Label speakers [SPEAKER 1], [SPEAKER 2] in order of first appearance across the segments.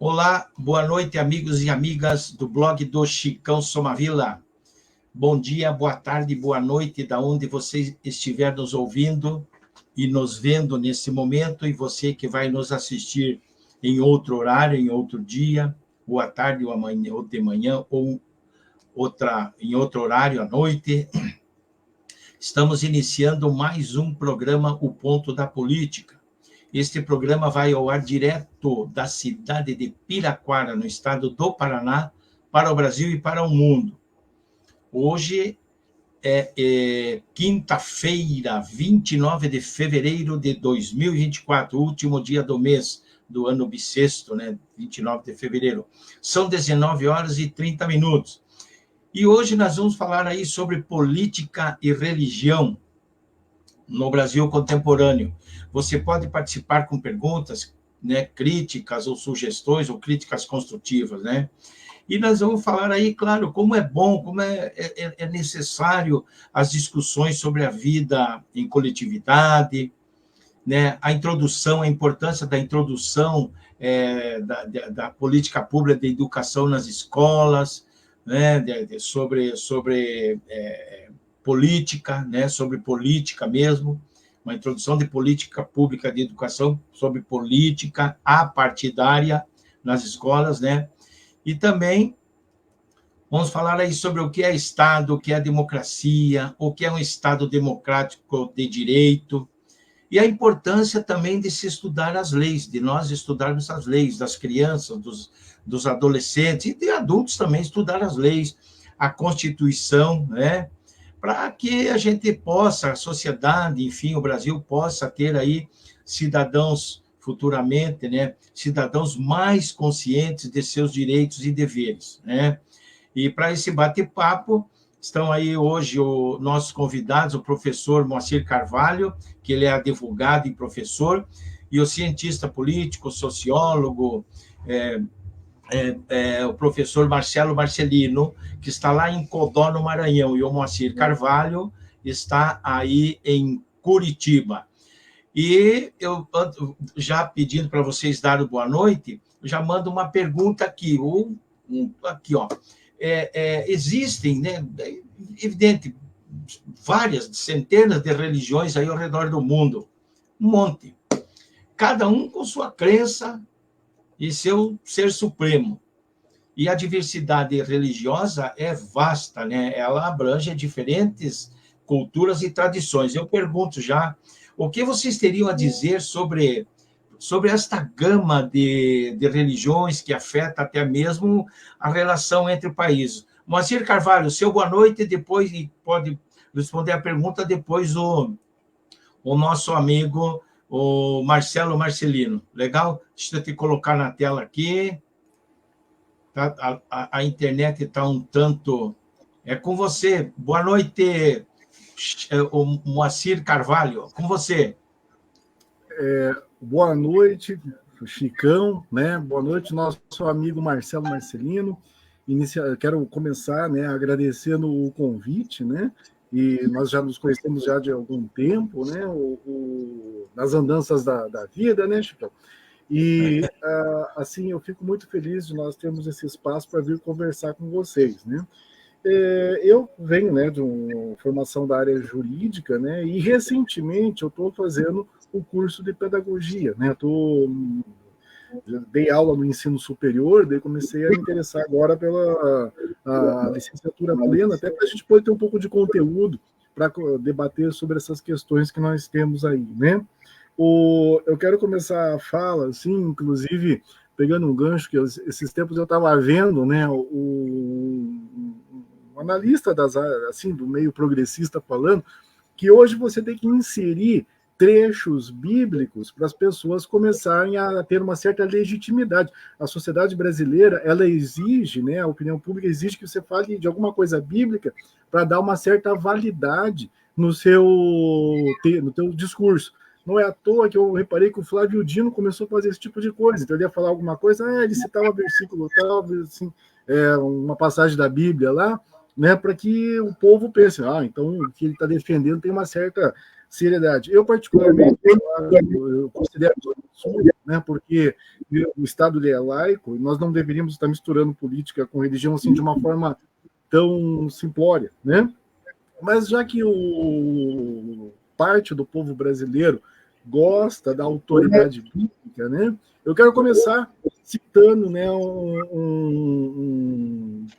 [SPEAKER 1] Olá, boa noite, amigos e amigas do blog do Chicão Somavila. Bom dia, boa tarde, boa noite, da onde você estiver nos ouvindo e nos vendo nesse momento, e você que vai nos assistir em outro horário, em outro dia, ou à tarde, ou amanhã, ou de manhã, ou em outro horário, à noite. Estamos iniciando mais um programa, O Ponto da Política. Este programa vai ao ar direto da cidade de Piraquara, no estado do Paraná, para o Brasil e para o mundo. Hoje é quinta-feira, 29 de fevereiro de 2024, último dia do mês do ano bissexto, né? 29 de fevereiro. São 19 horas e 30 minutos. E hoje nós vamos falar aí sobre política e religião no Brasil contemporâneo. Você pode participar com perguntas, né, críticas ou sugestões, ou críticas construtivas, né? E nós vamos falar aí, claro, como é bom, como é necessário as discussões sobre a vida em coletividade, né? A introdução, a importância da introdução da política pública de educação nas escolas, né? Sobre política, né? Sobre política mesmo, uma introdução de política pública de educação sobre política apartidária nas escolas, né? E também vamos falar aí sobre o que é Estado, o que é democracia, o que é um Estado democrático de direito, e a importância também de se estudar as leis, de nós estudarmos as leis, das crianças, dos adolescentes e de adultos também estudar as leis, a Constituição, né? Para que a gente possa, a sociedade, enfim, o Brasil possa ter aí cidadãos futuramente, né? Cidadãos mais conscientes de seus direitos e deveres, né? E para esse bate-papo, estão aí hoje os nossos convidados, o professor Moacir Carvalho, que ele é advogado e professor, e o cientista político, sociólogo, o professor Marcelo Marcelino, que está lá em Codó, no Maranhão, e o Moacir Carvalho está aí em Curitiba. E eu, já pedindo para vocês darem boa noite, já mando uma pergunta aqui, aqui, ó. Existem, né, evidente, várias, centenas de religiões aí ao redor do mundo, um monte, cada um com sua crença e seu ser supremo. E a diversidade religiosa é vasta, né? Ela abrange diferentes culturas e tradições. Eu pergunto já, o que vocês teriam a dizer sobre esta gama de religiões que afeta até mesmo a relação entre países? Moacir Carvalho, seu boa noite, depois pode responder a pergunta depois o nosso amigo, o Marcelo Marcelino. Legal? Deixa eu te colocar na tela aqui. A internet está um tanto... É com você. Boa noite, o Moacir Carvalho. Com você.
[SPEAKER 2] Boa noite, Chicão, né? Boa noite, nosso amigo Marcelo Marcelino. Quero começar, né, agradecendo o convite, né? E nós já nos conhecemos já de algum tempo, né? Nas andanças da vida, né, Chicão? E, assim, eu fico muito feliz de nós termos esse espaço para vir conversar com vocês, né? Eu venho, né, de uma formação da área jurídica, né? E recentemente eu estou fazendo o curso de pedagogia, né? Dei aula no ensino superior, daí comecei a me interessar agora pela licenciatura plena, até para a gente poder ter um pouco de conteúdo para debater sobre essas questões que nós temos aí, né? Eu quero começar a fala, assim, inclusive pegando um gancho que esses tempos eu estava vendo, né? Um analista assim, do meio progressista falando que hoje você tem que inserir trechos bíblicos para as pessoas começarem a ter uma certa legitimidade. A sociedade brasileira, ela exige, né, a opinião pública exige que você fale de alguma coisa bíblica para dar uma certa validade no teu discurso. Não é à toa que eu reparei que o Flávio Dino começou a fazer esse tipo de coisa. Então ele ia falar alguma coisa, ele citava versículo tal, assim, uma passagem da Bíblia lá, né, para que o povo pense, então o que ele está defendendo tem uma certa seriedade. Eu, particularmente, eu considero isso, né, porque o Estado ele é laico e nós não deveríamos estar misturando política com religião assim de uma forma tão simplória, né? Mas já que parte do povo brasileiro gosta da autoridade bíblica, né? Eu quero começar citando, né, um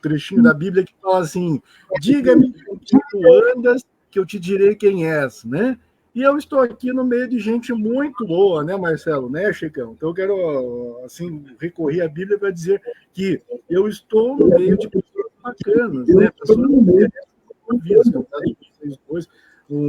[SPEAKER 2] trechinho da Bíblia que fala assim: diga-me com que tu andas, que eu te direi quem és, né? E eu estou aqui no meio de gente muito boa, né, Marcelo, né, Chicão? Então eu quero, assim, recorrer à Bíblia para dizer que eu estou no meio de pessoas bacanas, né? Pessoas que merecem convidas, vocês dois.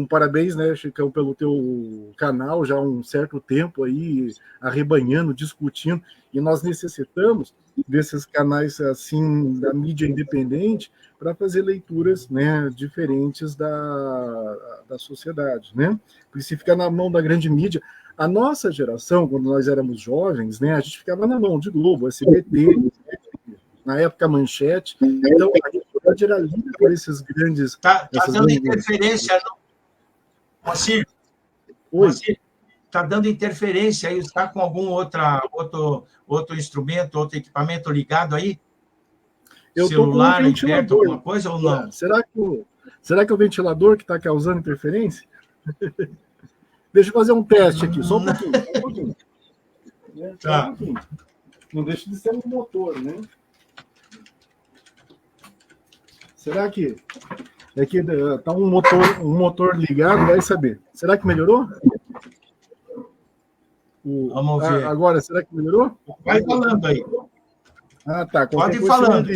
[SPEAKER 2] Parabéns, né, Chicão, pelo teu canal, já há um certo tempo aí, arrebanhando, discutindo, e nós necessitamos desses canais, assim, da mídia independente, para fazer leituras, né, diferentes da sociedade, né? Porque se ficar na mão da grande mídia, a nossa geração, quando nós éramos jovens, né, a gente ficava na mão de Globo, SBT, na época Manchete, então a gente era livre por esses grandes...
[SPEAKER 1] Tá dando interferência, Moacir, está dando interferência aí, está com algum outro instrumento, outro equipamento ligado aí?
[SPEAKER 2] Eu
[SPEAKER 1] celular aí perto, alguma coisa ou não?
[SPEAKER 2] Será que é o ventilador que está causando interferência? Deixa eu fazer um teste aqui, só um pouquinho. Tá. Não deixa de ser um motor, né? Será que tá um motor ligado? Vai saber. Será que melhorou?
[SPEAKER 1] Vamos ver.
[SPEAKER 2] Agora, será que melhorou?
[SPEAKER 1] Vai falando aí.
[SPEAKER 2] Ah, tá.
[SPEAKER 1] Pode ir falando.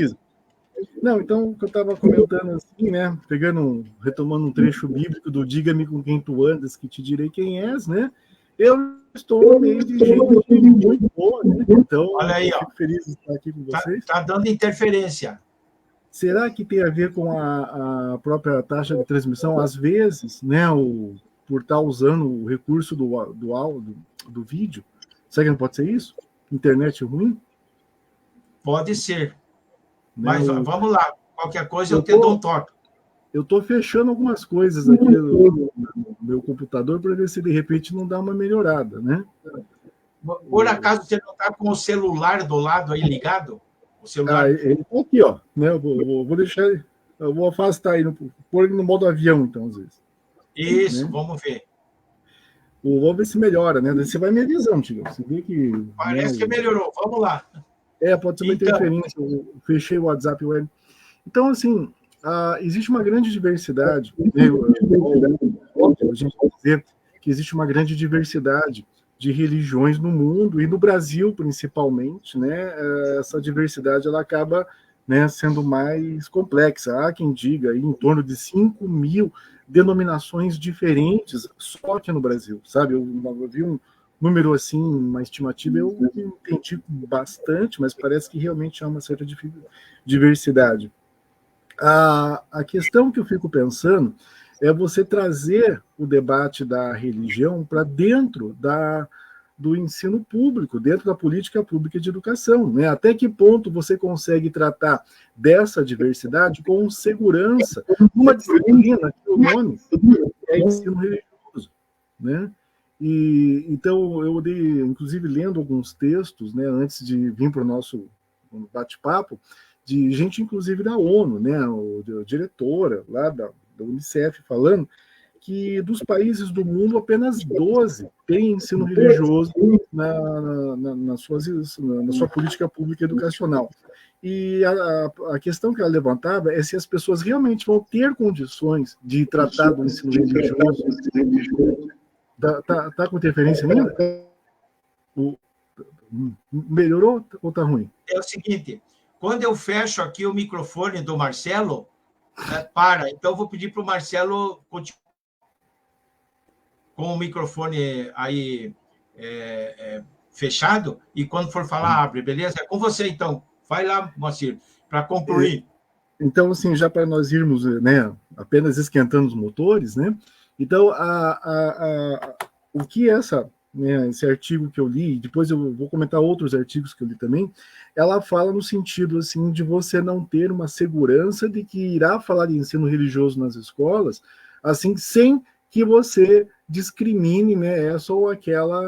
[SPEAKER 2] Não, então, o que eu estava comentando assim, né? Retomando um trecho bíblico do diga-me com quem tu andas, que te direi quem és, né? Eu estou no meio de gente muito boa, né? Então,
[SPEAKER 1] olha aí,
[SPEAKER 2] fico feliz de estar aqui com vocês.
[SPEAKER 1] Tá dando interferência.
[SPEAKER 2] Será que tem a ver com a própria taxa de transmissão? Às vezes, né, por estar usando o recurso do áudio, do vídeo, será que não pode ser isso? Internet ruim?
[SPEAKER 1] Pode ser. Mas vamos lá. Qualquer coisa eu te dou um toque.
[SPEAKER 2] Eu estou fechando algumas coisas aqui no meu computador para ver se de repente não dá uma melhorada, né?
[SPEAKER 1] Por acaso você não está com o celular do lado aí ligado? O celular...
[SPEAKER 2] ele está aqui, ó. Né? Eu vou deixar, eu vou afastar aí, pôr ele no modo avião, então, às vezes.
[SPEAKER 1] Isso,
[SPEAKER 2] né?
[SPEAKER 1] Vamos ver.
[SPEAKER 2] Vamos ver se melhora, né? Você vai me avisando, Tigo. Você vê que...
[SPEAKER 1] Parece que melhorou. Vamos lá.
[SPEAKER 2] Pode ser uma interferência. Eu fechei o WhatsApp web. Então, assim, existe uma grande diversidade. Né? A gente pode dizer que existe uma grande diversidade de religiões no mundo e no Brasil, principalmente, né? Essa diversidade ela acaba, né, sendo mais complexa. Há quem diga aí, em torno de 5 mil denominações diferentes só aqui no Brasil, sabe? Eu vi um número assim, uma estimativa, eu entendi bastante, mas parece que realmente há uma certa diversidade. A questão que eu fico pensando é você trazer o debate da religião para dentro do ensino público, dentro da política pública de educação, né? Até que ponto você consegue tratar dessa diversidade com segurança, uma disciplina que o nome é ensino religioso, né? E então eu dei, inclusive, lendo alguns textos, né, antes de vir para o nosso bate-papo, de gente, inclusive, da ONU, né, a diretora lá da Unicef, falando que dos países do mundo, apenas 12 têm ensino religioso na sua política pública educacional. E a questão que ela levantava é se as pessoas realmente vão ter condições de tratar do ensino religioso. Tá com interferência ainda? Melhorou ou tá ruim?
[SPEAKER 1] É o seguinte, quando eu fecho aqui o microfone do Marcelo, para. Então, eu vou pedir para o Marcelo continuar com o microfone aí fechado, e quando for falar, abre, beleza? É com você, então. Vai lá, Moacir, para concluir.
[SPEAKER 2] Então, assim, já para nós irmos, né, apenas esquentando os motores, né? Então, o que esse artigo que eu li, depois eu vou comentar outros artigos que eu li também, ela fala no sentido assim de você não ter uma segurança de que irá falar de ensino religioso nas escolas, assim, sem que você discrimine, né, essa ou aquela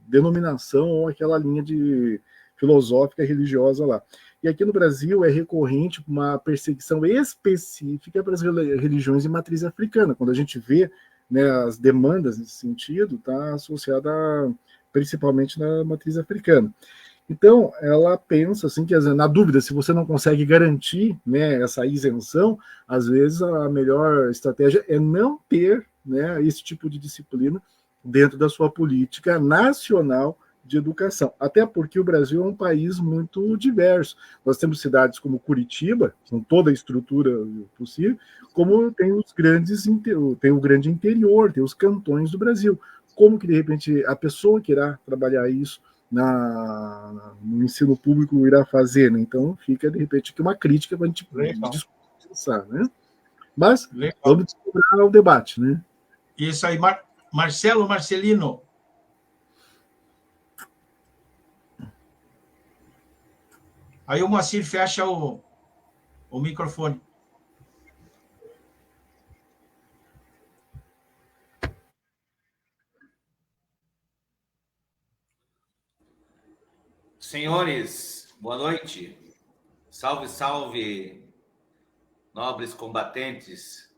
[SPEAKER 2] denominação ou aquela linha de filosófica religiosa lá. E aqui no Brasil é recorrente uma perseguição específica para as religiões de matriz africana. Quando a gente vê, né, as demandas nesse sentido, está associada principalmente na matriz africana. Então, ela pensa assim que, na dúvida, se você não consegue garantir, né, essa isenção, às vezes a melhor estratégia é não ter, né, esse tipo de disciplina dentro da sua política nacional de educação. Até porque o Brasil é um país muito diverso. Nós temos cidades como Curitiba, com toda a estrutura possível, como tem os grandes, tem o grande interior, tem os cantões do Brasil. Como que, de repente, a pessoa que irá trabalhar isso no ensino público irá fazer, né? Então fica, de repente, aqui uma crítica para a gente pensar, né? Mas vamos descobrir o debate, né?
[SPEAKER 1] Isso aí, Marcelino. Aí o Moacir fecha o microfone.
[SPEAKER 3] Senhores, boa noite. Salve, salve, nobres combatentes.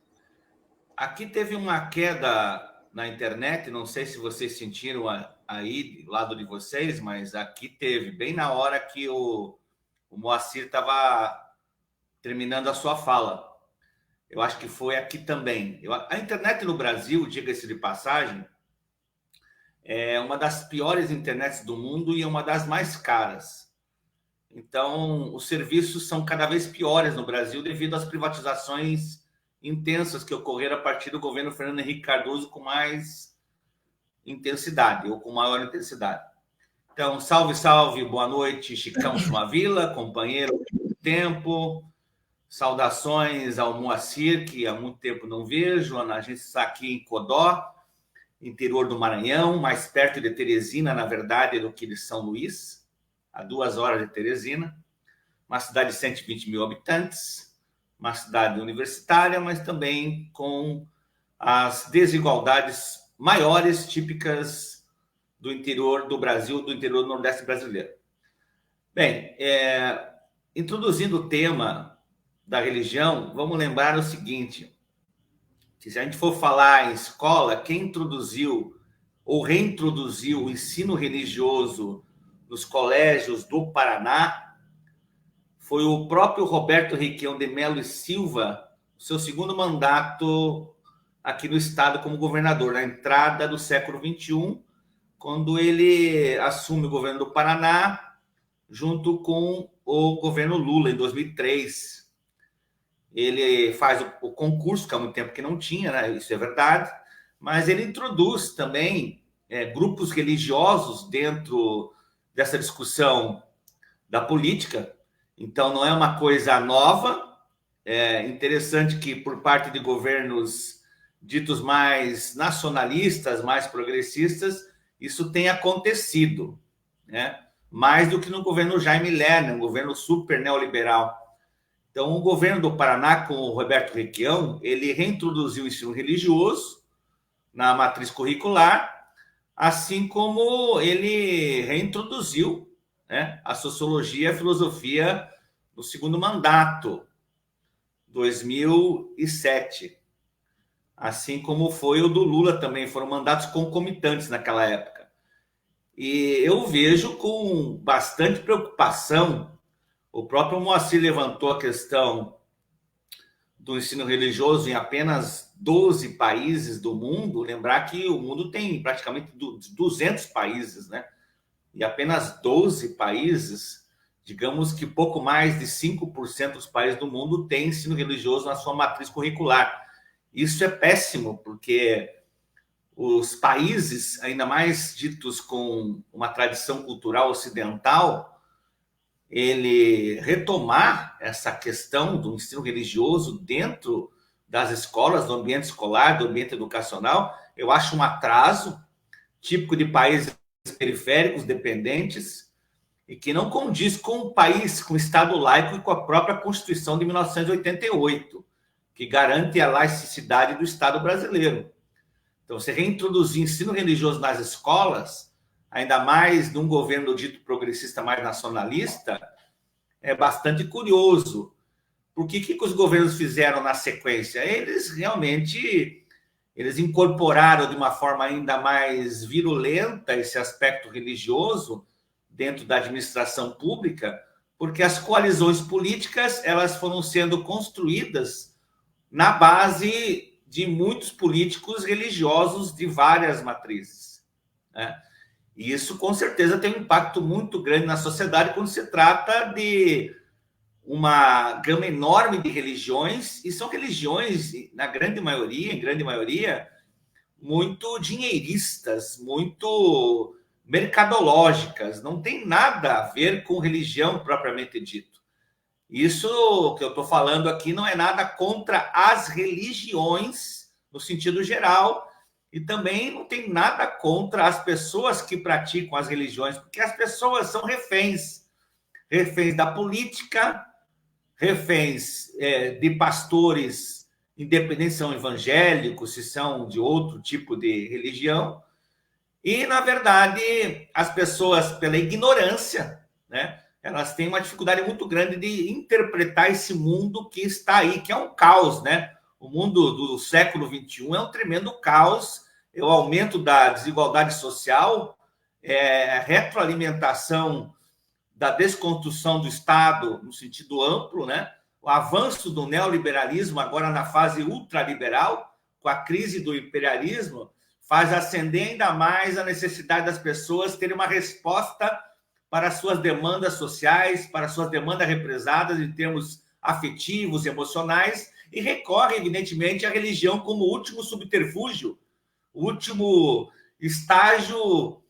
[SPEAKER 3] Aqui teve uma queda na internet, não sei se vocês sentiram aí do lado de vocês, mas aqui teve, bem na hora que o Moacir estava terminando a sua fala. Eu acho que foi aqui também. A internet no Brasil, diga-se de passagem, é uma das piores internets do mundo e é uma das mais caras. Então, os serviços são cada vez piores no Brasil devido às privatizações intensas que ocorreram a partir do governo Fernando Henrique Cardoso com mais intensidade, ou com maior intensidade. Então, salve, salve, boa noite, Chicão Sumavila, companheiro do tempo. Saudações ao Moacir, que há muito tempo não vejo. A gente está aqui em Codó, interior do Maranhão, mais perto de Teresina, na verdade, do que de São Luís, a 2 horas de Teresina. Uma cidade de 120 mil habitantes, uma cidade universitária, mas também com as desigualdades maiores típicas do interior do Brasil, do interior do Nordeste brasileiro. Bem, introduzindo o tema da religião, vamos lembrar o seguinte: se a gente for falar em escola, quem introduziu ou reintroduziu o ensino religioso nos colégios do Paraná foi o próprio Roberto Requião de Melo e Silva, seu segundo mandato aqui no estado como governador, na entrada do século XXI, quando ele assume o governo do Paraná, junto com o governo Lula, em 2003. Ele faz o concurso, que há muito tempo que não tinha, né? Isso é verdade, mas ele introduz também grupos religiosos dentro dessa discussão da política. Então, não é uma coisa nova. É interessante que, por parte de governos ditos mais nacionalistas, mais progressistas, isso tem acontecido, né? Mais do que no governo Jaime Lerner, um governo super neoliberal. Então, o governo do Paraná, com o Roberto Requião, ele reintroduziu o ensino religioso na matriz curricular, assim como ele reintroduziu, né, a sociologia e a filosofia no segundo mandato, 2007. Assim como foi o do Lula também, foram mandatos concomitantes naquela época. E eu vejo com bastante preocupação. O próprio Moacir levantou a questão do ensino religioso em apenas 12 países do mundo. Lembrar que o mundo tem praticamente 200 países, né? E apenas 12 países, digamos que pouco mais de 5% dos países do mundo têm ensino religioso na sua matriz curricular. Isso é péssimo, porque os países, ainda mais ditos com uma tradição cultural ocidental, ele retomar essa questão do ensino religioso dentro das escolas, do ambiente escolar, do ambiente educacional, eu acho um atraso típico de países periféricos, dependentes, e que não condiz com o país, com o Estado laico e com a própria Constituição de 1988, que garante a laicidade do Estado brasileiro. Então, você reintroduzir ensino religioso nas escolas, ainda mais num governo dito progressista mais nacionalista, é bastante curioso. Porque o que os governos fizeram na sequência? Eles realmente incorporaram de uma forma ainda mais virulenta esse aspecto religioso dentro da administração pública, porque as coalizões políticas elas foram sendo construídas na base de muitos políticos religiosos de várias matrizes, né? E isso, com certeza, tem um impacto muito grande na sociedade quando se trata de uma gama enorme de religiões, e são religiões, em grande maioria, muito dinheiristas, muito mercadológicas, não tem nada a ver com religião propriamente dito. Isso que eu estou falando aqui não é nada contra as religiões, no sentido geral, e também não tem nada contra as pessoas que praticam as religiões, porque as pessoas são reféns da política, reféns de pastores, independente se são evangélicos, se são de outro tipo de religião, e, na verdade, as pessoas, pela ignorância, né, elas têm uma dificuldade muito grande de interpretar esse mundo que está aí, que é um caos, né? O mundo do século XXI é um tremendo caos, é o aumento da desigualdade social, a retroalimentação da desconstrução do Estado no sentido amplo, né? O avanço do neoliberalismo agora na fase ultraliberal, com a crise do imperialismo, faz acender ainda mais a necessidade das pessoas terem uma resposta para suas demandas sociais, para suas demandas represadas em termos afetivos, emocionais, e recorre, evidentemente, à religião como último subterfúgio, o último estágio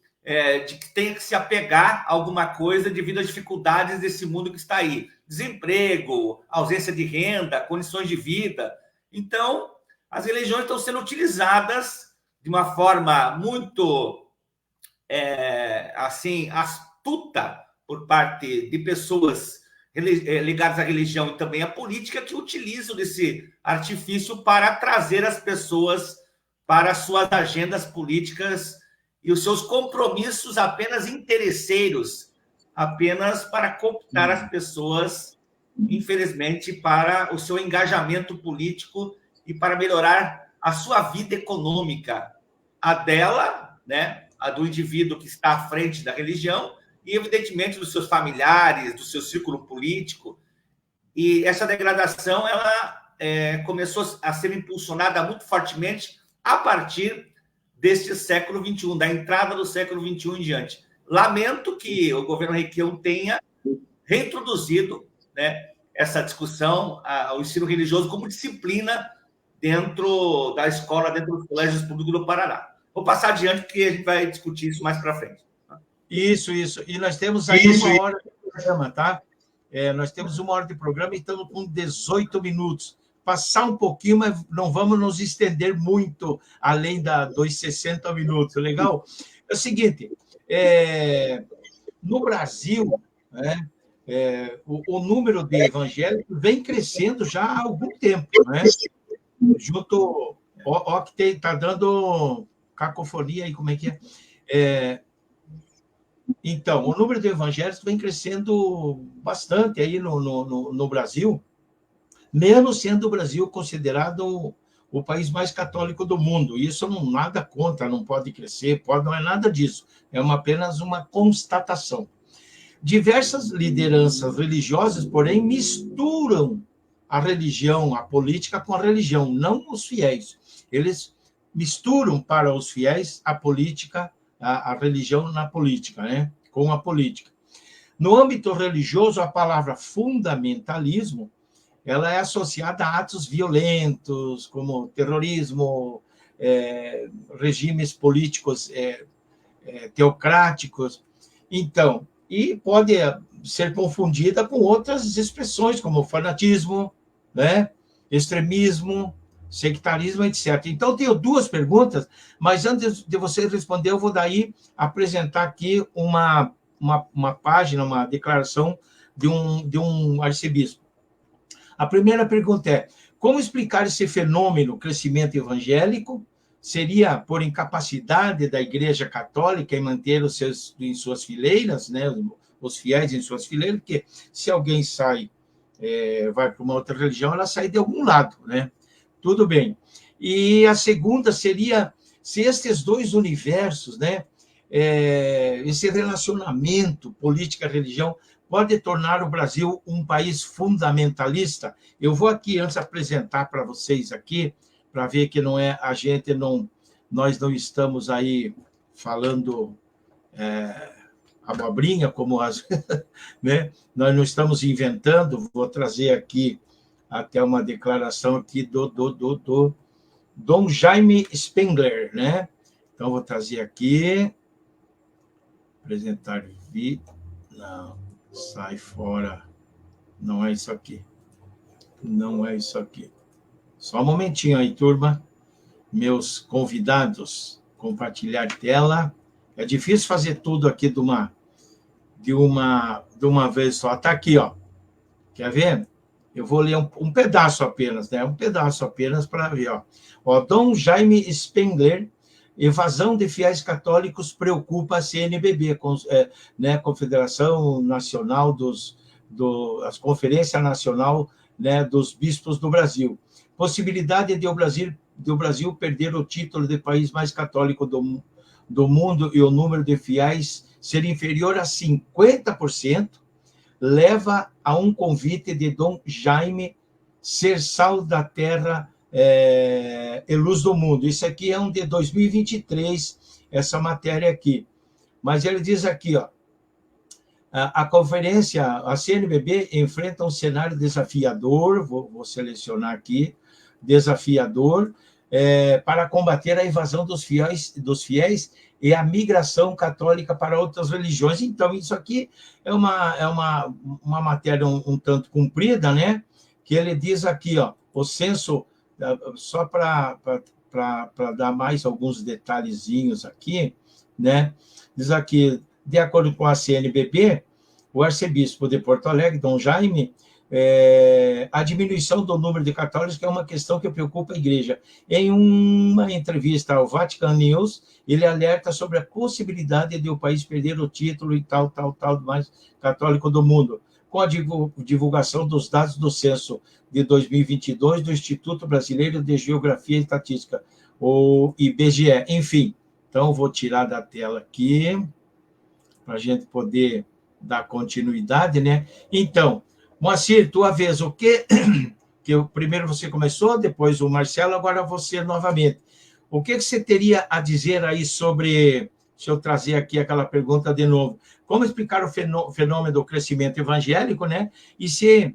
[SPEAKER 3] de que tem que se apegar a alguma coisa devido às dificuldades desse mundo que está aí. Desemprego, ausência de renda, condições de vida. Então, as religiões estão sendo utilizadas de uma forma muito assim, astuta por parte de pessoas ligadas à religião e também à política que utilizam desse artifício para trazer as pessoas para suas agendas políticas e os seus compromissos apenas interesseiros, apenas para cooptar as pessoas, infelizmente, para o seu engajamento político e para melhorar a sua vida econômica, a dela, né, a do indivíduo que está à frente da religião e, evidentemente, dos seus familiares, do seu círculo político. E essa degradação ela começou a ser impulsionada muito fortemente a partir deste século XXI, da entrada do século XXI em diante. Lamento que o governo Requião tenha reintroduzido, né, essa discussão, o ensino religioso como disciplina dentro da escola, dentro dos colégios públicos do Paraná. Vou passar adiante, porque a gente vai discutir isso mais para frente.
[SPEAKER 1] Isso. E nós temos aí uma hora de programa, tá? Nós temos uma hora de programa e estamos com 18 minutos. Passar um pouquinho, mas não vamos nos estender muito além dos 60 minutos, legal? É o seguinte, no Brasil, né, o número de evangélicos vem crescendo já há algum tempo, né? Junto, ó que está dando cacofonia aí, como é que é? Então, o número de evangélicos vem crescendo bastante aí no Brasil, mesmo sendo o Brasil considerado o país mais católico do mundo. Isso não nada contra, não pode crescer, não é nada disso. É apenas uma constatação. Diversas lideranças religiosas, porém, misturam a religião, a política com a religião, não os fiéis. Eles misturam para os fiéis a política, a religião na política, né? Com a política. No âmbito religioso, a palavra fundamentalismo ela é associada a atos violentos, como terrorismo, regimes políticos teocráticos. Então, e pode ser confundida com outras expressões, como fanatismo, né? Extremismo, sectarismo, etc. Então, tenho duas perguntas, mas antes de você responder, eu vou daí apresentar aqui uma página, uma declaração de um arcebispo. A primeira pergunta é: Como explicar esse fenômeno, crescimento evangélico? Seria por incapacidade da Igreja Católica em manter em suas fileiras, né, os fiéis em suas fileiras, porque se alguém sai, vai para uma outra religião, ela sai de algum lado, né? Tudo bem. E a segunda seria se estes dois universos, né, esse relacionamento política-religião pode tornar o Brasil um país fundamentalista. Eu vou aqui antes apresentar para vocês aqui, para ver que não é nós não estamos aí falando abobrinha, como né? Nós não estamos inventando. Vou trazer aqui até uma declaração aqui do Dom Jaime Spengler, né? Então, vou trazer aqui, apresentar vídeo. Não, sai fora. Não é isso aqui. Não é isso aqui. Só um momentinho aí, turma. Meus convidados, compartilhar tela. É difícil fazer tudo aqui de uma vez só. Está aqui, ó. Quer ver? Eu vou ler um pedaço apenas, né? Um pedaço apenas para ver, ó. Dom Jaime Spengler, evasão de fiéis católicos preocupa a CNBB, né? Confederação Nacional a Conferência Nacional, né, dos Bispos do Brasil. Possibilidade de o Brasil perder o título de país mais católico do mundo e o número de fiéis ser inferior a 50%, leva a um convite de Dom Jaime ser sal da terra e luz do mundo. Isso aqui é de 2023, essa matéria aqui. Mas ele diz aqui, ó, a conferência, a CNBB enfrenta um cenário desafiador, vou selecionar aqui, desafiador, para combater a invasão dos fiéis e a migração católica para outras religiões. Então, isso aqui é uma matéria um tanto comprida, né? Que ele diz aqui, ó, o censo, só para dar mais alguns detalhezinhos aqui, né? Diz aqui, de acordo com a CNBB, o arcebispo de Porto Alegre, Dom Jaime, a diminuição do número de católicos é uma questão que preocupa a Igreja. Em uma entrevista ao Vatican News, ele alerta sobre a possibilidade de o país perder o título e tal mais católico do mundo, com a divulgação dos dados do censo de 2022 do Instituto Brasileiro de Geografia e Estatística, o IBGE. Enfim, então vou tirar da tela aqui para a gente poder dar continuidade, né? Então, Moacir, tua vez, o que primeiro você começou, depois o Marcelo, agora você novamente. O que você teria a dizer aí sobre, se eu trazer aqui aquela pergunta de novo, como explicar o fenômeno do crescimento evangélico, né? E se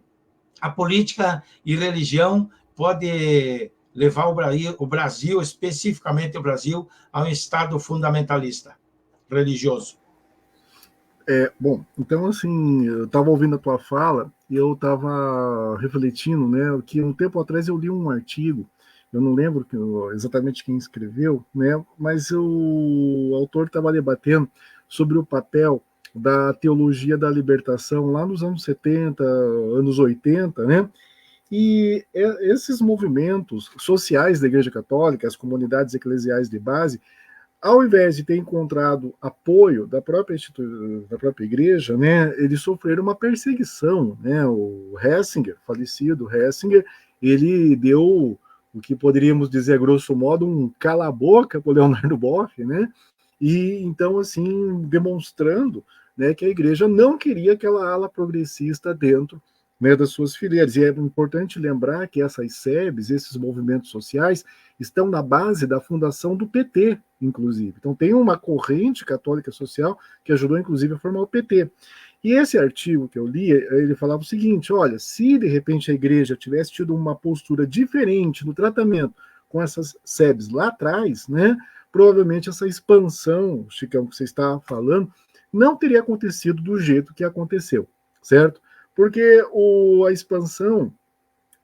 [SPEAKER 1] a política e religião pode levar o Brasil, especificamente o Brasil, a um estado fundamentalista religioso?
[SPEAKER 2] Bom, então, assim, eu estava ouvindo a tua fala e eu estava refletindo, né, que um tempo atrás eu li um artigo, eu não lembro exatamente quem escreveu, né, mas o autor estava debatendo sobre o papel da teologia da libertação lá nos anos 70, anos 80, né, e esses movimentos sociais da Igreja Católica, as comunidades eclesiais de base, ao invés de ter encontrado apoio da própria igreja, né, eles sofreram uma perseguição, né? O Ratzinger, falecido Ratzinger, ele deu o que poderíamos dizer, grosso modo, um cala-boca para o Leonardo Boff, né? E então, assim, demonstrando, né, que a igreja não queria aquela ala progressista dentro, né, das suas fileiras. E é importante lembrar que essas SEBs, esses movimentos sociais, estão na base da fundação do PT, inclusive. Então tem uma corrente católica social que ajudou, inclusive, a formar o PT. E esse artigo que eu li, ele falava o seguinte, olha, se de repente a igreja tivesse tido uma postura diferente no tratamento com essas SEBs lá atrás, né, provavelmente essa expansão, Chicão, que você está falando, não teria acontecido do jeito que aconteceu, certo? Porque a expansão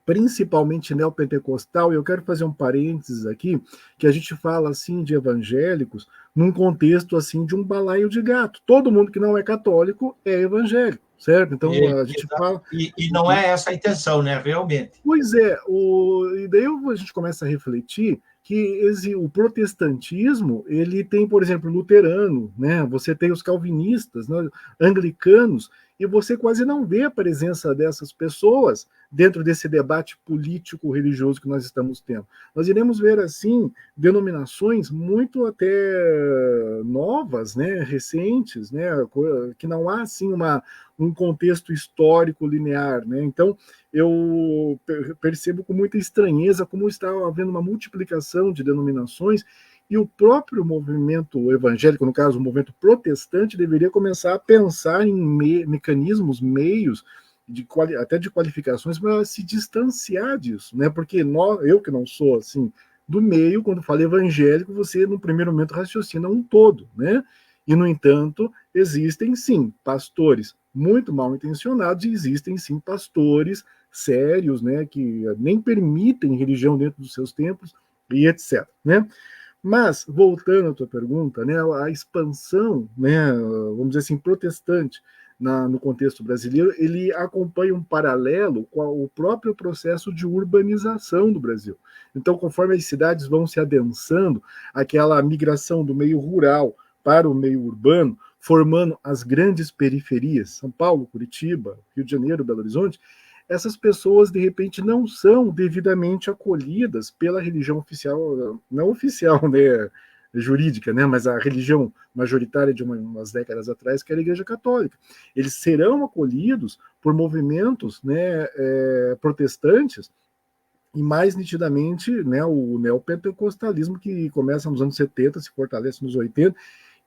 [SPEAKER 2] principalmente neopentecostal, e eu quero fazer um parênteses aqui, que a gente fala assim de evangélicos num contexto assim de um balaio de gato. Todo mundo que não é católico é evangélico, certo? Então a gente fala...
[SPEAKER 1] E não é essa a intenção, né? Realmente.
[SPEAKER 2] Pois é, e daí a gente começa a refletir que o protestantismo, ele tem, por exemplo, luterano, né? Você tem os calvinistas, né? Anglicanos, e você quase não vê a presença dessas pessoas dentro desse debate político-religioso que nós estamos tendo. Nós iremos ver, assim, denominações muito até novas, né? Recentes, né? Que não há, assim, um contexto histórico linear, né? Então, eu percebo com muita estranheza como está havendo uma multiplicação de denominações e o próprio movimento evangélico, no caso, o movimento protestante, deveria começar a pensar em mecanismos, meios, até de qualificações, para se distanciar disso, né? Porque eu que não sou assim do meio, quando falo evangélico, você no primeiro momento raciocina um todo, né? E, no entanto, existem sim pastores muito mal intencionados e existem sim pastores sérios, né, que nem permitem religião dentro dos seus templos e etc, né? Mas, voltando à tua pergunta, né, a expansão, né, vamos dizer assim, protestante no contexto brasileiro, ele acompanha um paralelo com o próprio processo de urbanização do Brasil. Então, conforme as cidades vão se adensando, aquela migração do meio rural para o meio urbano, formando as grandes periferias, São Paulo, Curitiba, Rio de Janeiro, Belo Horizonte, essas pessoas, de repente, não são devidamente acolhidas pela religião oficial, não oficial, né, jurídica, né, mas a religião majoritária de umas décadas atrás, que era a Igreja Católica. Eles serão acolhidos por movimentos, né, protestantes, e mais nitidamente, né, o neopentecostalismo, que começa nos anos 70, se fortalece nos 80,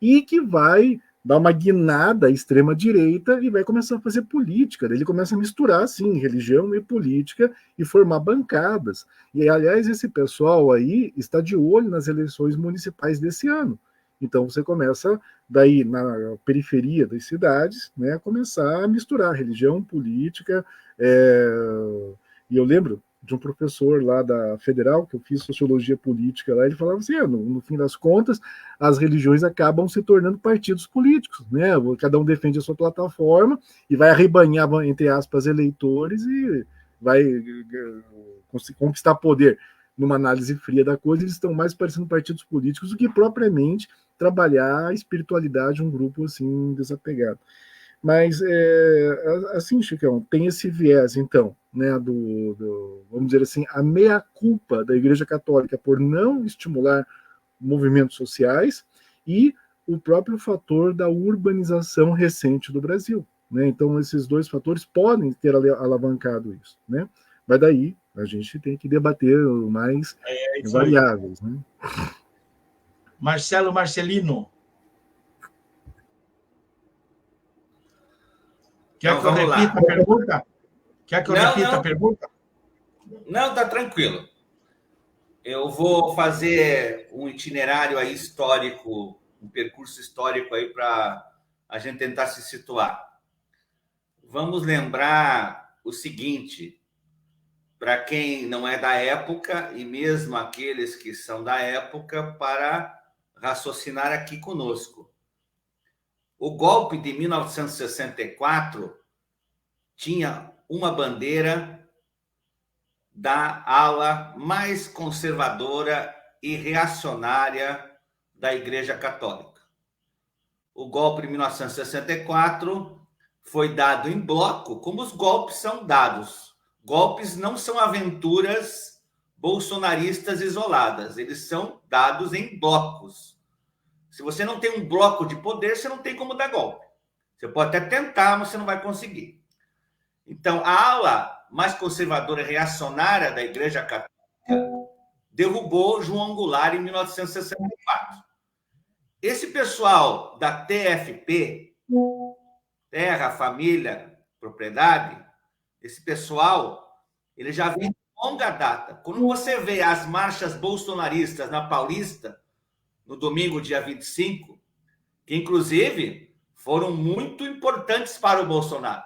[SPEAKER 2] e que vai dar uma guinada à extrema-direita e vai começar a fazer política. Ele começa a misturar, assim, religião e política e formar bancadas. E, aliás, esse pessoal aí está de olho nas eleições municipais desse ano. Então, você começa, daí, na periferia das cidades, né, a começar a misturar religião, política. E eu lembro de um professor lá da Federal, que eu fiz sociologia política lá, ele falava assim, no fim das contas, as religiões acabam se tornando partidos políticos, né? Cada um defende a sua plataforma e vai arrebanhar, entre aspas, eleitores e vai conquistar poder. Numa análise fria da coisa, eles estão mais parecendo partidos políticos do que propriamente trabalhar a espiritualidade de um grupo assim desapegado. Mas, assim, Chicão, tem esse viés, então, né, vamos dizer assim, a meia-culpa da Igreja Católica por não estimular movimentos sociais e o próprio fator da urbanização recente do Brasil, né? Então, esses dois fatores podem ter alavancado isso, né? Mas daí a gente tem que debater mais variáveis, né?
[SPEAKER 1] Marcelo Marcelino. Quer que eu repita a pergunta? Quer que eu repita a pergunta?
[SPEAKER 3] Não, tá tranquilo. Eu vou fazer um itinerário aí histórico, um percurso histórico aí para a gente tentar se situar. Vamos lembrar o seguinte, para quem não é da época e mesmo aqueles que são da época, para raciocinar aqui conosco. O golpe de 1964 tinha uma bandeira da ala mais conservadora e reacionária da Igreja Católica. O golpe de 1964 foi dado em bloco, como os golpes são dados. Golpes não são aventuras bolsonaristas isoladas, eles são dados em blocos. Se você não tem um bloco de poder, você não tem como dar golpe. Você pode até tentar, mas você não vai conseguir. Então, a ala mais conservadora e reacionária da Igreja Católica derrubou João Goulart em 1964. Esse pessoal da TFP, Terra, Família, Propriedade, esse pessoal, ele já vem de longa data. Quando você vê as marchas bolsonaristas na Paulista, no domingo, dia 25, que inclusive foram muito importantes para o Bolsonaro.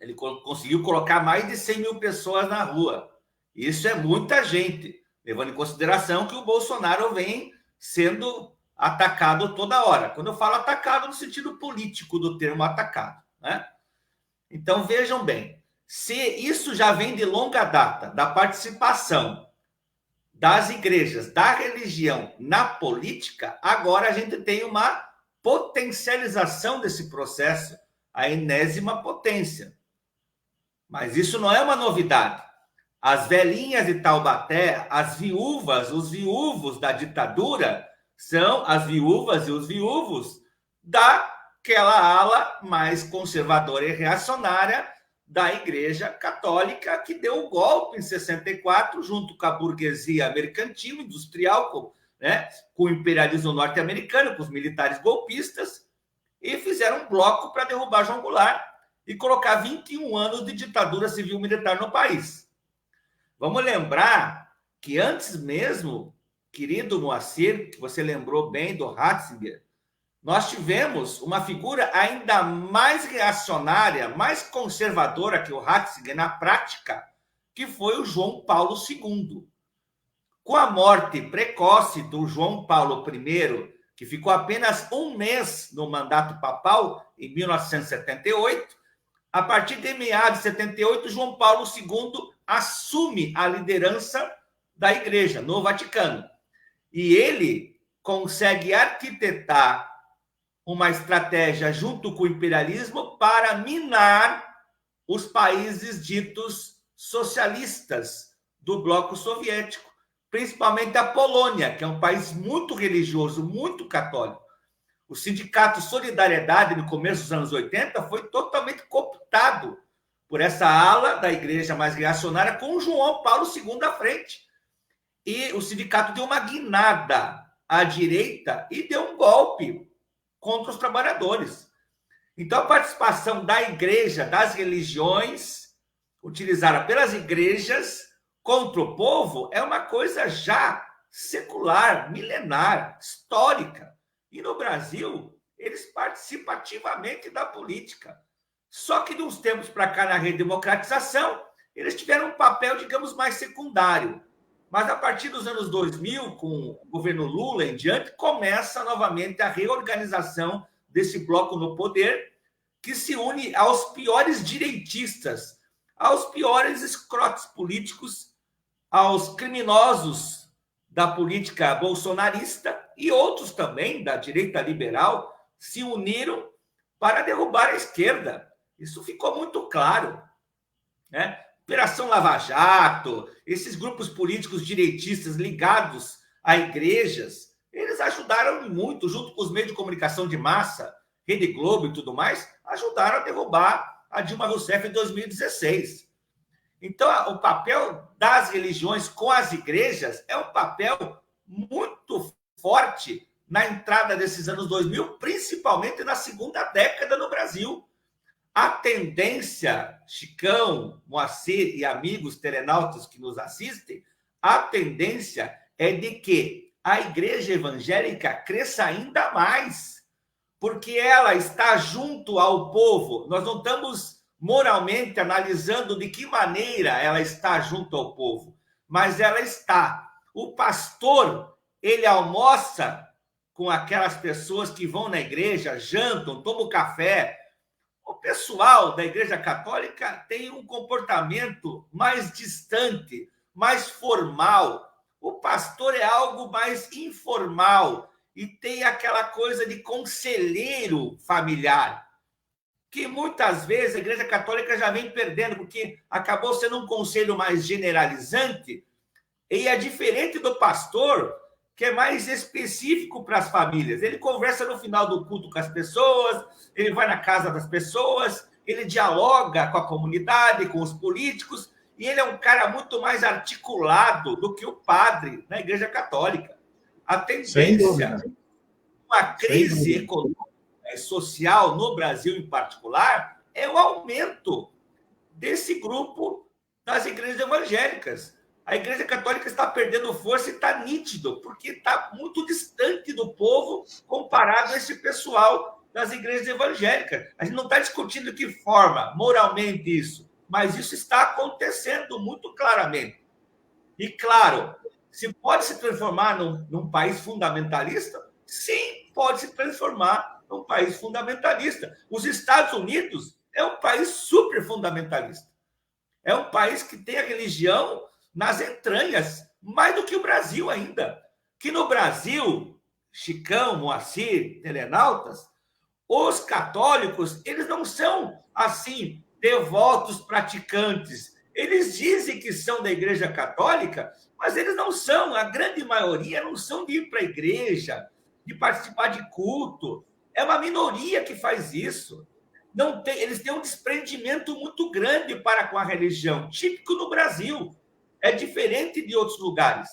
[SPEAKER 3] Ele conseguiu colocar mais de 100 mil pessoas na rua. Isso é muita gente, levando em consideração que o Bolsonaro vem sendo atacado toda hora. Quando eu falo atacado, no sentido político do termo atacado, né? Então, vejam bem, se isso já vem de longa data, da participação das igrejas, da religião na política, agora a gente tem uma potencialização desse processo, a enésima potência. Mas isso não é uma novidade. As velhinhas de Taubaté, as viúvas, os viúvos da ditadura, são as viúvas e os viúvos daquela ala mais conservadora e reacionária da Igreja Católica, que deu o golpe em 64, junto com a burguesia mercantil, industrial, né, com o imperialismo norte-americano, com os militares golpistas, e fizeram um bloco para derrubar João Goulart e colocar 21 anos de ditadura civil-militar no país. Vamos lembrar que antes mesmo, querido Moacir, que você lembrou bem do Ratzinger, nós tivemos uma figura ainda mais reacionária, mais conservadora que o Ratzinger na prática, que foi o João Paulo II. Com a morte precoce do João Paulo I, que ficou apenas um mês no mandato papal, em 1978, a partir de meados de 78, João Paulo II assume a liderança da Igreja no Vaticano. E ele consegue arquitetar uma estratégia junto com o imperialismo para minar os países ditos socialistas do bloco soviético, principalmente a Polônia, que é um país muito religioso, muito católico. O Sindicato Solidariedade, no começo dos anos 80, foi totalmente cooptado por essa ala da igreja mais reacionária, com o João Paulo II à frente. E o sindicato deu uma guinada à direita e deu um golpe contra os trabalhadores. Então, a participação da igreja, das religiões, utilizada pelas igrejas contra o povo, é uma coisa já secular, milenar, histórica. E no Brasil, eles participam ativamente da política. Só que de uns tempos para cá, na redemocratização, eles tiveram um papel, digamos, mais secundário. Mas a partir dos anos 2000, com o governo Lula em diante, começa novamente a reorganização desse bloco no poder, que se une aos piores direitistas, aos piores escrotos políticos, aos criminosos da política bolsonarista e outros também da direita liberal se uniram para derrubar a esquerda. Isso ficou muito claro, né? Operação Lava Jato, esses grupos políticos direitistas ligados a igrejas, eles ajudaram muito, junto com os meios de comunicação de massa, Rede Globo e tudo mais, ajudaram a derrubar a Dilma Rousseff em 2016. Então, o papel das religiões com as igrejas é um papel muito forte na entrada desses anos 2000, principalmente na segunda década no Brasil. A tendência, Chicão, Moacir e amigos telenautas que nos assistem, a tendência é de que a igreja evangélica cresça ainda mais, porque ela está junto ao povo. Nós não estamos moralmente analisando de que maneira ela está junto ao povo, mas ela está. O pastor, ele almoça com aquelas pessoas que vão na igreja, jantam, tomam café. O pessoal da Igreja Católica tem um comportamento mais distante, mais formal. O pastor é algo mais informal e tem aquela coisa de conselheiro familiar, que muitas vezes a Igreja Católica já vem perdendo, porque acabou sendo um conselho mais generalizante e é diferente do pastor, que é mais específico para as famílias. Ele conversa no final do culto com as pessoas, ele vai na casa das pessoas, ele dialoga com a comunidade, com os políticos, e ele é um cara muito mais articulado do que o padre na Igreja Católica. A tendência, uma crise econômica e social no Brasil em particular, é o aumento desse grupo das igrejas evangélicas. A Igreja Católica está perdendo força e está nítido, porque está muito distante do povo comparado a esse pessoal das igrejas evangélicas. A gente não está discutindo de que forma, moralmente, isso, mas isso está acontecendo muito claramente. E, claro, se pode se transformar num país fundamentalista? Sim, pode se transformar num país fundamentalista. Os Estados Unidos é um país super fundamentalista. É um país que tem a religião nas entranhas, mais do que o Brasil ainda. Que no Brasil, Chicão, Moacir, telenautas, os católicos, eles não são, assim, devotos praticantes. Eles dizem que são da Igreja Católica, mas eles não são, a grande maioria não são de ir para a igreja, de participar de culto. É uma minoria que faz isso. Não tem, eles têm um desprendimento muito grande para com a religião, típico no Brasil. É diferente de outros lugares.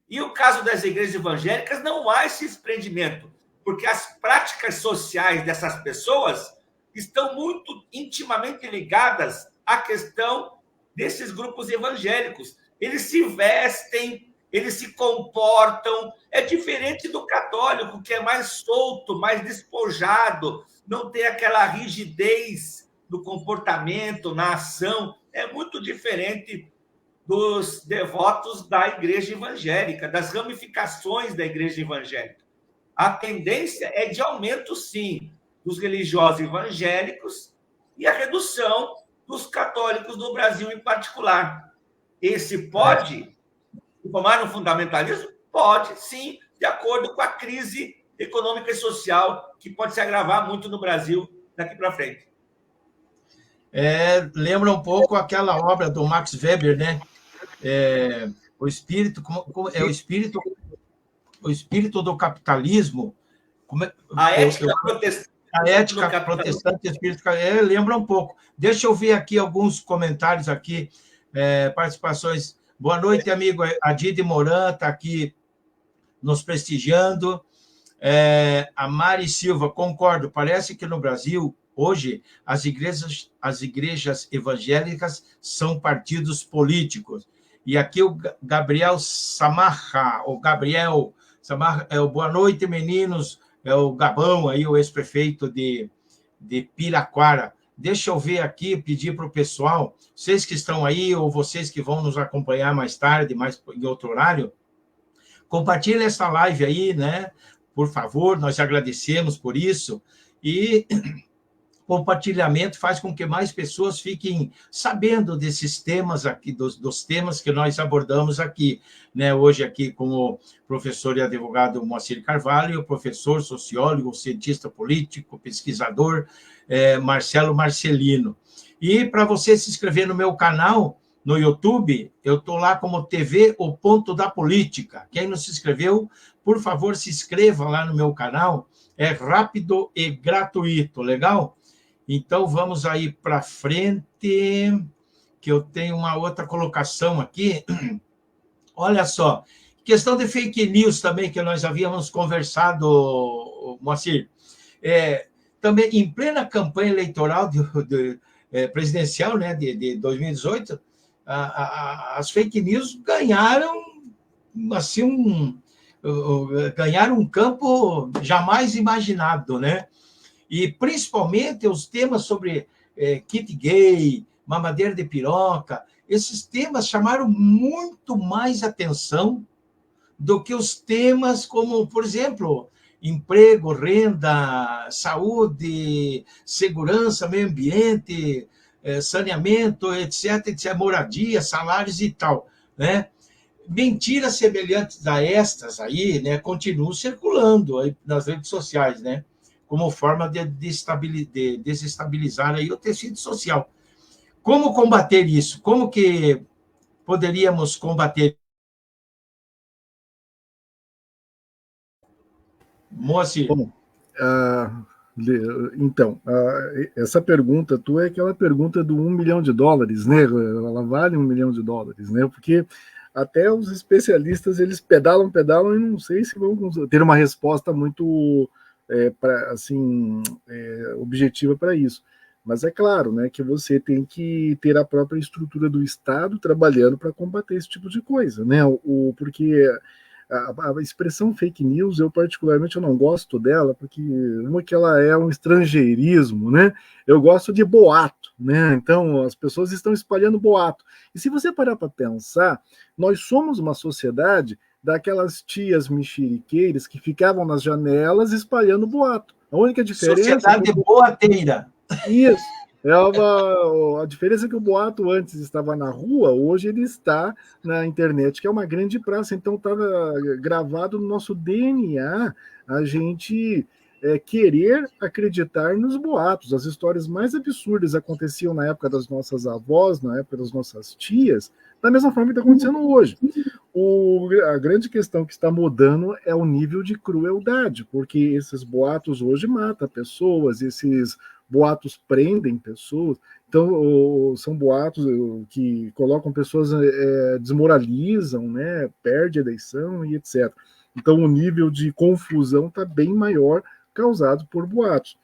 [SPEAKER 3] E o caso das igrejas evangélicas, não há esse desprendimento, porque as práticas sociais dessas pessoas estão muito intimamente ligadas à questão desses grupos evangélicos. Eles se vestem, eles se comportam. É diferente do católico, que é mais solto, mais despojado, não tem aquela rigidez no comportamento, na ação. É muito diferente dos devotos da igreja evangélica, das ramificações da igreja evangélica. A tendência é de aumento, sim, dos religiosos evangélicos e a redução dos católicos no Brasil em particular. Esse pode formar um fundamentalismo? Pode, sim, de acordo com a crise econômica e social que pode se agravar muito no Brasil daqui para frente.
[SPEAKER 1] Lembra um pouco aquela obra do Max Weber, né? O espírito, é o espírito do capitalismo.
[SPEAKER 3] A ética protestante.
[SPEAKER 1] A ética protestante e espírito. Lembra um pouco. Deixa eu ver aqui alguns comentários aqui, participações. Boa noite, amigo. A Didi Moran está aqui nos prestigiando. A Mari Silva, concordo. Parece que no Brasil, hoje, as igrejas evangélicas são partidos políticos. E aqui o Gabriel Samarra, boa noite, meninos. É o Gabão, aí, o ex-prefeito de Piraquara. Deixa eu ver aqui, pedir para o pessoal, vocês que estão aí, ou vocês que vão nos acompanhar mais tarde, mais em outro horário, compartilhe essa live aí, né? Por favor, nós agradecemos por isso. E compartilhamento faz com que mais pessoas fiquem sabendo desses temas aqui, dos temas que nós abordamos aqui, né? Hoje aqui com o professor e advogado Moacir Carvalho, o professor, sociólogo, cientista político, pesquisador, Marcelo Marcelino. E para você se inscrever no meu canal, no YouTube, eu estou lá como TV O Ponto da Política. Quem não se inscreveu, por favor, se inscreva lá no meu canal. É rápido e gratuito, legal? Então, vamos aí para frente, que eu tenho uma outra colocação aqui. Olha só, questão de fake news também, que nós havíamos conversado, Moacir. Também, em plena campanha eleitoral presidencial, né, de 2018, as fake news ganharam, assim, ganharam um campo jamais imaginado, né? E, principalmente, os temas sobre kit gay, mamadeira de piroca, esses temas chamaram muito mais atenção do que os temas como, por exemplo, emprego, renda, saúde, segurança, meio ambiente, saneamento, etc., moradia, salários e tal, né? Mentiras semelhantes a estas aí, né, continuam circulando aí nas redes sociais, né? Como forma de desestabilizar aí o tecido social. Como combater isso? Como que poderíamos combater? Moacir.
[SPEAKER 2] Bom, então, essa pergunta tua é aquela pergunta do $1 milhão, né? Ela vale $1 milhão, né? Porque até os especialistas, eles pedalam e não sei se vão ter uma resposta muito objetiva para isso. Mas é claro, né, que você tem que ter a própria estrutura do Estado trabalhando para combater esse tipo de coisa, né? Porque a expressão fake news, eu particularmente eu não gosto dela, porque uma que ela é um estrangeirismo, né? Eu gosto de boato, né? Então as pessoas estão espalhando boato. E se você parar para pensar, nós somos uma sociedade daquelas tias mexeriqueiras que ficavam nas janelas espalhando boato. A única diferença...
[SPEAKER 1] Sociedade boateira.
[SPEAKER 2] Isso. A diferença é que o boato antes estava na rua, hoje ele está na internet, que é uma grande praça. Então estava gravado no nosso DNA a gente querer acreditar nos boatos. As histórias mais absurdas aconteciam na época das nossas avós, na época das nossas tias, da mesma forma que está acontecendo hoje. A grande questão que está mudando é o nível de crueldade, porque esses boatos hoje matam pessoas, esses boatos prendem pessoas, então são boatos que colocam pessoas, desmoralizam, né, perde a eleição e etc. Então o nível de confusão está bem maior causado por boatos.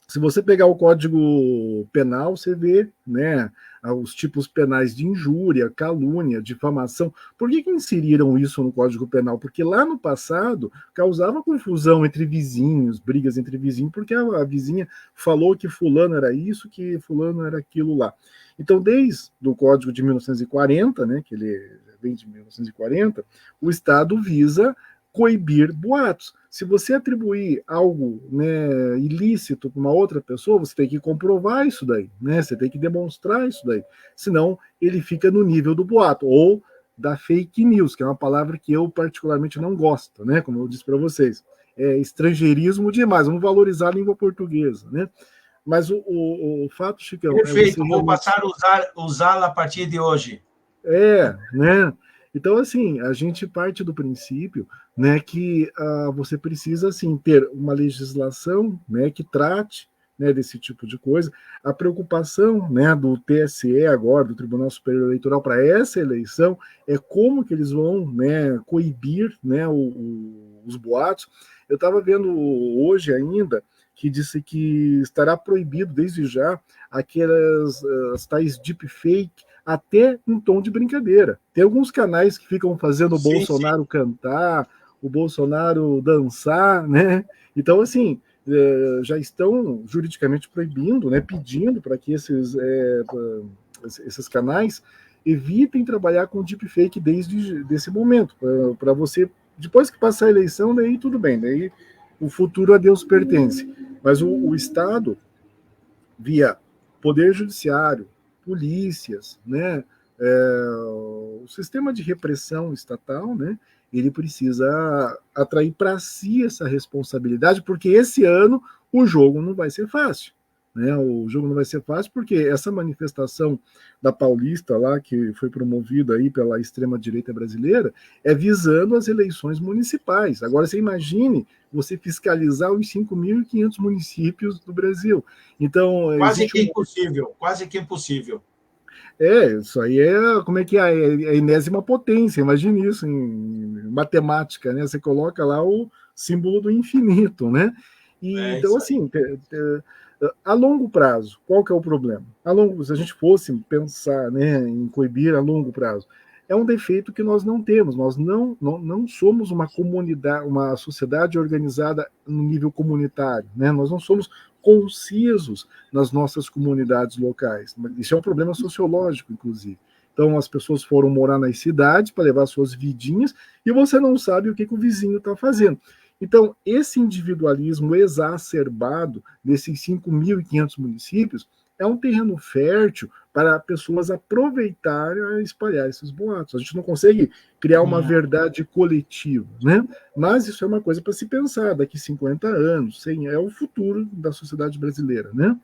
[SPEAKER 2] Se você pegar o Código Penal, você vê, né, os tipos penais de injúria, calúnia, difamação. Por que inseriram isso no Código Penal? Porque lá no passado causava confusão entre vizinhos, brigas entre vizinhos, porque a vizinha falou que fulano era isso, que fulano era aquilo lá. Então, desde o Código de 1940, né, que ele vem de 1940, o Estado visa coibir boatos. Se você atribuir algo, né, ilícito para uma outra pessoa, você tem que comprovar isso daí, né? Você tem que demonstrar isso daí. Senão, ele fica no nível do boato ou da fake news, que é uma palavra que eu particularmente não gosto, né? Como eu disse para vocês. É estrangeirismo demais, vamos valorizar a língua portuguesa, né? Mas o fato, Chicão...
[SPEAKER 1] Perfeito, vou passar a usá-la a partir de hoje.
[SPEAKER 2] Né? Então, assim, a gente parte do princípio, né, que você precisa, assim, ter uma legislação, né, que trate, né, desse tipo de coisa. A preocupação, né, do TSE agora, do Tribunal Superior Eleitoral, para essa eleição, é como que eles vão, né, coibir, né, os boatos. Eu estava vendo hoje ainda que disse que estará proibido, desde já, aquelas as tais deepfake, até em tom de brincadeira. Tem alguns canais que ficam fazendo o Bolsonaro cantar, o Bolsonaro dançar, né? Então, assim, já estão juridicamente proibindo, né, pedindo para que esses canais evitem trabalhar com deepfake desde esse momento, para você, depois que passar a eleição, daí tudo bem, daí o futuro a Deus pertence. Mas o Estado, via Poder Judiciário, polícias, né, o sistema de repressão estatal, né, ele precisa atrair para si essa responsabilidade, porque esse ano o jogo não vai ser fácil. Né? O jogo não vai ser fácil porque essa manifestação da Paulista lá, que foi promovida aí pela extrema-direita brasileira, é visando as eleições municipais. Agora, você imagine você fiscalizar os 5.500 municípios do Brasil. Então,
[SPEAKER 1] quase que impossível, quase que impossível.
[SPEAKER 2] Isso aí como é que é? A enésima potência, imagine isso em matemática, né? Você coloca lá o símbolo do infinito, né? Então, assim, a longo prazo, qual que é o problema? Se a gente fosse pensar, né, em coibir a longo prazo, é um defeito que nós não temos. Nós não somos uma comunidade, uma sociedade organizada no nível comunitário, né? Nós não somos concisos nas nossas comunidades locais. Isso é um problema sociológico, inclusive. Então, as pessoas foram morar nas cidades para levar suas vidinhas e você não sabe o que o vizinho está fazendo. Então, esse individualismo exacerbado desses 5.500 municípios é um terreno fértil para pessoas aproveitarem e espalhar esses boatos. A gente não consegue criar uma verdade coletiva, né? Mas isso é uma coisa para se pensar, daqui 50 anos, 100, é o futuro da sociedade brasileira, né?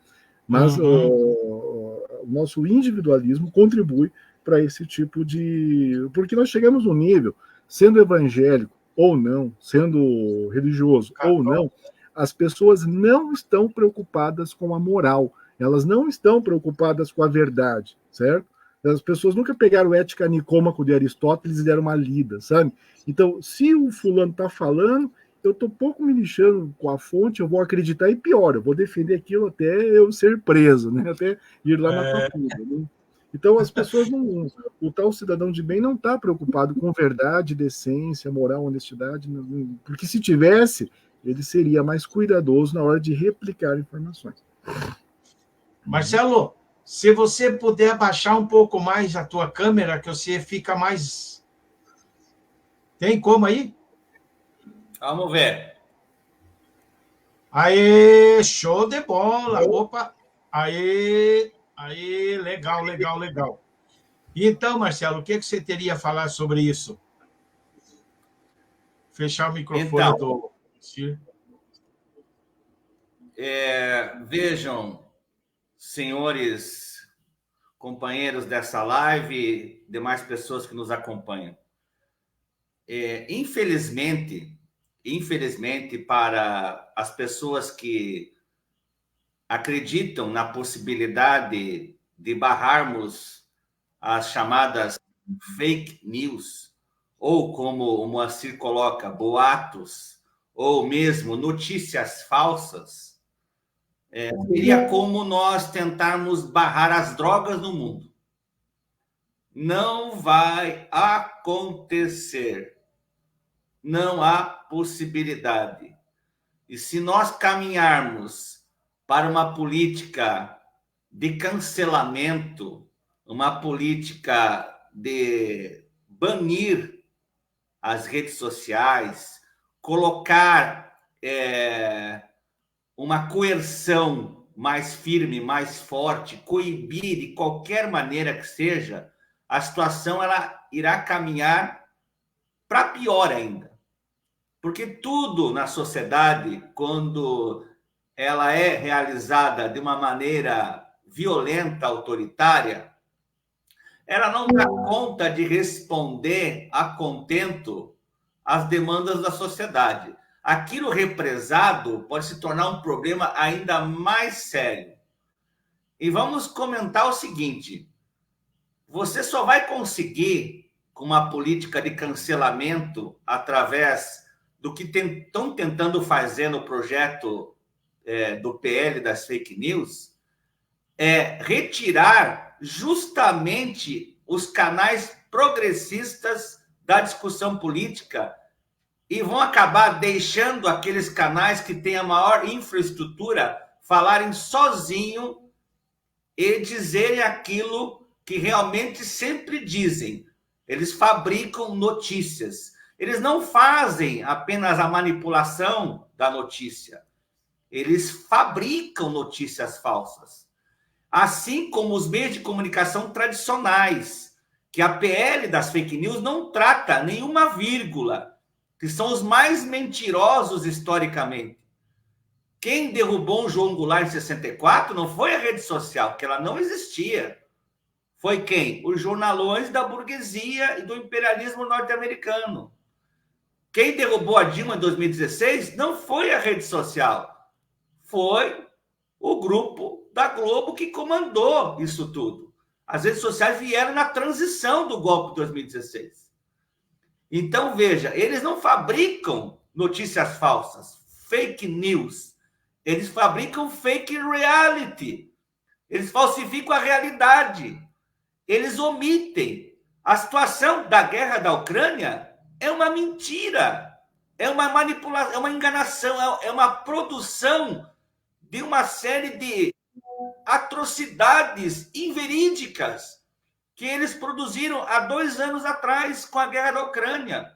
[SPEAKER 2] Mas o nosso individualismo contribui para esse tipo de... Porque nós chegamos no nível, sendo evangélico ou não, sendo religioso ou não, as pessoas não estão preocupadas com a moral, elas não estão preocupadas com a verdade, certo? As pessoas nunca pegaram Ética Nicômaco de Aristóteles e deram uma lida, sabe? Então, se o fulano está falando, eu estou pouco me lixando com a fonte, eu vou acreditar e pior, eu vou defender aquilo até eu ser preso, né? Até ir lá na papuda, né? Então, as pessoas não. O tal cidadão de bem não está preocupado com verdade, decência, moral, honestidade, porque se tivesse, ele seria mais cuidadoso na hora de replicar informações.
[SPEAKER 1] Marcelo, se você puder abaixar um pouco mais a tua câmera, que você fica mais. Tem como aí?
[SPEAKER 3] Vamos ver.
[SPEAKER 1] Aê, show de bola! Opa! Aê, legal, legal, legal. Então, Marcelo, o que você teria a falar sobre isso? Fechar o microfone
[SPEAKER 3] Então,
[SPEAKER 1] do.
[SPEAKER 3] Vejam, senhores companheiros dessa live, demais pessoas que nos acompanham. Infelizmente, para as pessoas que acreditam na possibilidade de barrarmos as chamadas fake news, ou como o Moacir coloca, boatos, ou mesmo notícias falsas, seria como nós tentarmos barrar as drogas no mundo. Não vai acontecer. Não há possibilidade. E se nós caminharmos para uma política de cancelamento, uma política de banir as redes sociais, colocar uma coerção mais firme, mais forte, coibir de qualquer maneira que seja, a situação ela irá caminhar para pior ainda. Porque tudo na sociedade, quando ela é realizada de uma maneira violenta, autoritária, ela não dá conta de responder a contento às demandas da sociedade. Aquilo represado pode se tornar um problema ainda mais sério. E vamos comentar o seguinte: você só vai conseguir, com uma política de cancelamento, através do que estão tentando fazer no projeto do PL das fake news, retirar justamente os canais progressistas da discussão política e vão acabar deixando aqueles canais que têm a maior infraestrutura falarem sozinho e dizerem aquilo que realmente sempre dizem. Eles fabricam notícias. Eles não fazem apenas a manipulação da notícia. Eles fabricam notícias falsas. Assim como os meios de comunicação tradicionais, que a PL das fake news não trata nenhuma vírgula, que são os mais mentirosos historicamente. Quem derrubou o João Goulart em 64 não foi a rede social, porque ela não existia. Foi quem? Os jornalões da burguesia e do imperialismo norte-americano. Quem derrubou a Dilma em 2016 não foi a rede social, foi o grupo da Globo que comandou isso tudo. As redes sociais vieram na transição do golpe de 2016. Então, veja, eles não fabricam notícias falsas, fake news. Eles fabricam fake reality. Eles falsificam a realidade. Eles omitem. A situação da guerra da Ucrânia é uma mentira, é uma manipulação, é uma enganação, é uma produção de uma série de atrocidades inverídicas que eles produziram há 2 anos atrás com a guerra da Ucrânia.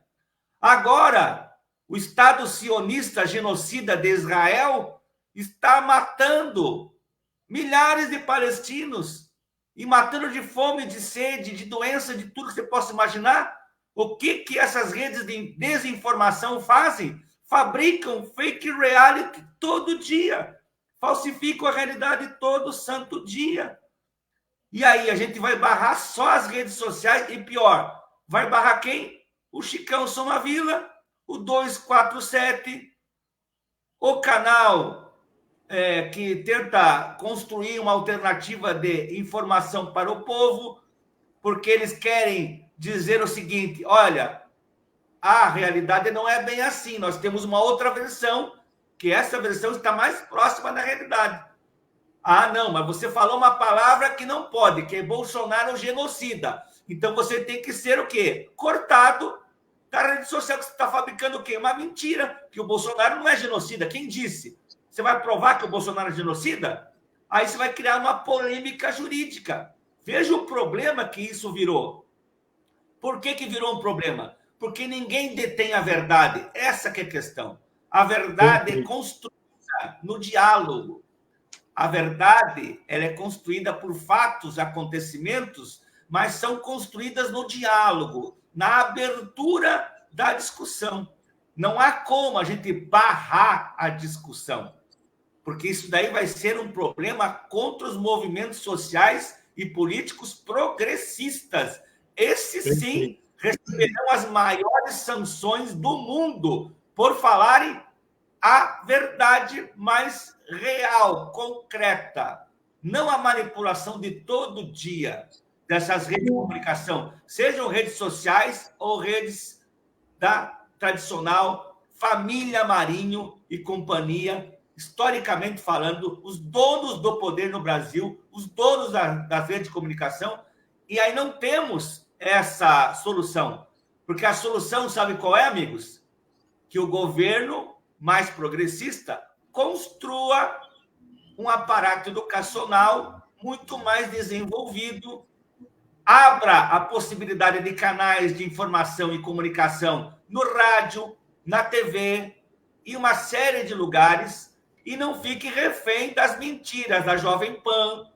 [SPEAKER 3] Agora, o Estado sionista genocida de Israel está matando milhares de palestinos e matando de fome, de sede, de doença, de tudo que você possa imaginar. O que essas redes de desinformação fazem? Fabricam fake reality todo dia. Falsificam a realidade todo santo dia. E aí a gente vai barrar só as redes sociais e pior, vai barrar quem? O Chicão Somavila, o 247, o canal que tenta construir uma alternativa de informação para o povo, porque eles querem dizer o seguinte: olha, a realidade não é bem assim, nós temos uma outra versão, que essa versão está mais próxima da realidade. Ah, não, mas você falou uma palavra que não pode, que é Bolsonaro genocida. Então você tem que ser o quê? Cortado da rede social, que você está fabricando o quê? Uma mentira, que o Bolsonaro não é genocida. Quem disse? Você vai provar que o Bolsonaro é genocida? Aí você vai criar uma polêmica jurídica. Veja o problema que isso virou. Por que virou um problema? Porque ninguém detém a verdade. Essa que é a questão. A verdade é construída no diálogo. A verdade, ela é construída por fatos, acontecimentos, mas são construídas no diálogo, na abertura da discussão. Não há como a gente barrar a discussão, porque isso daí vai ser um problema contra os movimentos sociais e políticos progressistas. Esses, sim, receberão as maiores sanções do mundo por falarem a verdade mais real, concreta, não a manipulação de todo dia dessas redes de comunicação, sejam redes sociais ou redes da tradicional família Marinho e companhia, historicamente falando, os donos do poder no Brasil, os donos das redes de comunicação, e aí não temos essa solução, porque a solução, sabe qual é, amigos? Que o governo mais progressista construa um aparato educacional muito mais desenvolvido, abra a possibilidade de canais de informação e comunicação no rádio, na TV e uma série de lugares, e não fique refém das mentiras da Jovem Pan,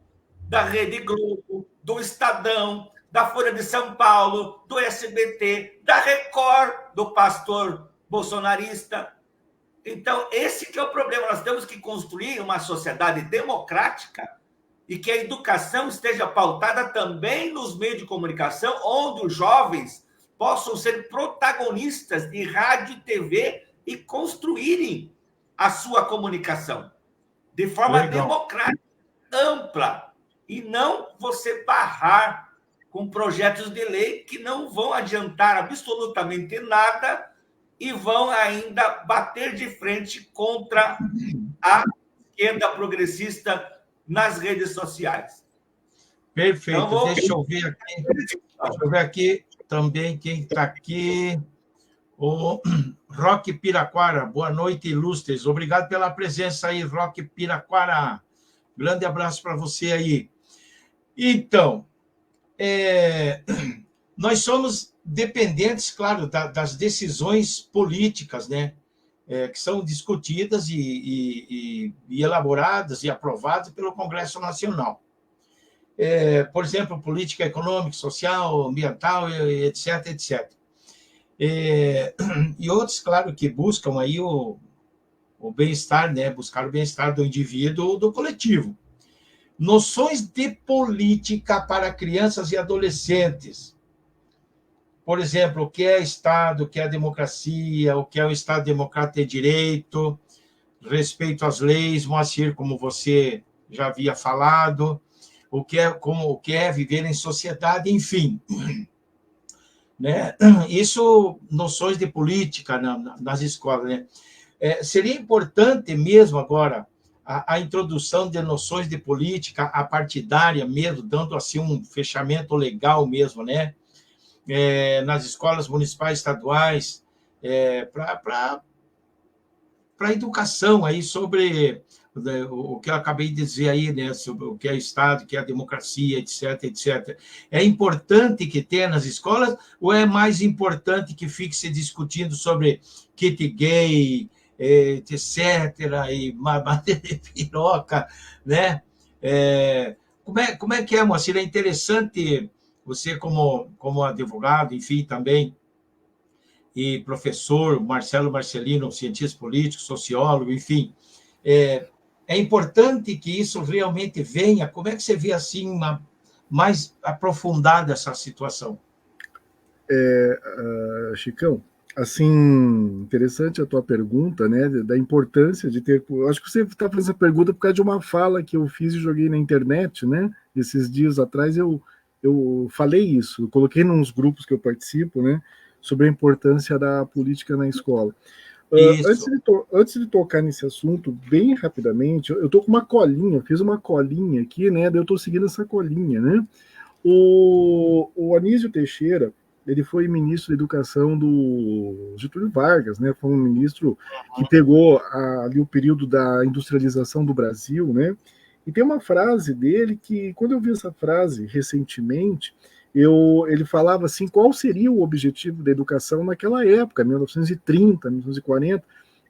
[SPEAKER 3] da Rede Globo, do Estadão, da Folha de São Paulo, do SBT, da Record, do pastor bolsonarista. Então, esse que é o problema. Nós temos que construir uma sociedade democrática e que a educação esteja pautada também nos meios de comunicação, onde os jovens possam ser protagonistas de rádio e TV e construírem a sua comunicação de forma democrática, ampla, e não você barrar com projetos de lei que não vão adiantar absolutamente nada e vão ainda bater de frente contra a esquerda progressista nas redes sociais.
[SPEAKER 1] Perfeito. Então, deixa eu ver aqui também quem está aqui. O Roque Piraquara. Boa noite, ilustres. Obrigado pela presença aí, Roque Piraquara. Grande abraço para você aí. Então, nós somos dependentes, claro, das decisões políticas, né? Que são discutidas e elaboradas e aprovadas pelo Congresso Nacional. Por exemplo, política econômica, social, ambiental, etc, etc. E outros, claro, que buscam aí o bem-estar, né? Buscar o bem-estar do indivíduo ou do coletivo. Noções de política para crianças e adolescentes. Por exemplo, o que é Estado, o que é democracia, o que é o Estado democrático de direito, respeito às leis, Moacir, como você já havia falado, o que é viver em sociedade, enfim. Né? Isso, noções de política nas escolas. Né? Seria importante mesmo agora a introdução de noções de política apartidária mesmo, dando assim um fechamento legal mesmo, né? Nas escolas municipais estaduais, para a educação aí sobre o que eu acabei de dizer aí, né, sobre o que é Estado, o que é a democracia, etc, etc. É importante que tenha nas escolas ou é mais importante que fique se discutindo sobre kit gay, etc, e madeira de piroca, né? Como é que é, Moacir? É interessante você, como advogado, enfim, também, e professor, Marcelo Marcelino, cientista político, sociólogo, enfim, é importante que isso realmente venha. Como é que você vê, assim, mais aprofundada essa situação?
[SPEAKER 2] Chicão, assim, interessante a tua pergunta, né, da importância de ter... Eu acho que você está fazendo essa pergunta por causa de uma fala que eu fiz e joguei na internet, né, esses dias atrás eu falei isso, eu coloquei nos grupos que eu participo, né, sobre a importância da política na escola.
[SPEAKER 1] Isso.
[SPEAKER 2] Antes de tocar nesse assunto, bem rapidamente, eu estou com uma colinha, fiz uma colinha aqui, né? Daí eu estou seguindo essa colinha, né? O Anísio Teixeira, ele foi ministro da Educação do Getúlio Vargas, né? Foi um ministro que pegou ali o período da industrialização do Brasil, né? E tem uma frase dele que, quando eu vi essa frase recentemente, ele falava assim, qual seria o objetivo da educação naquela época, 1930, 1940,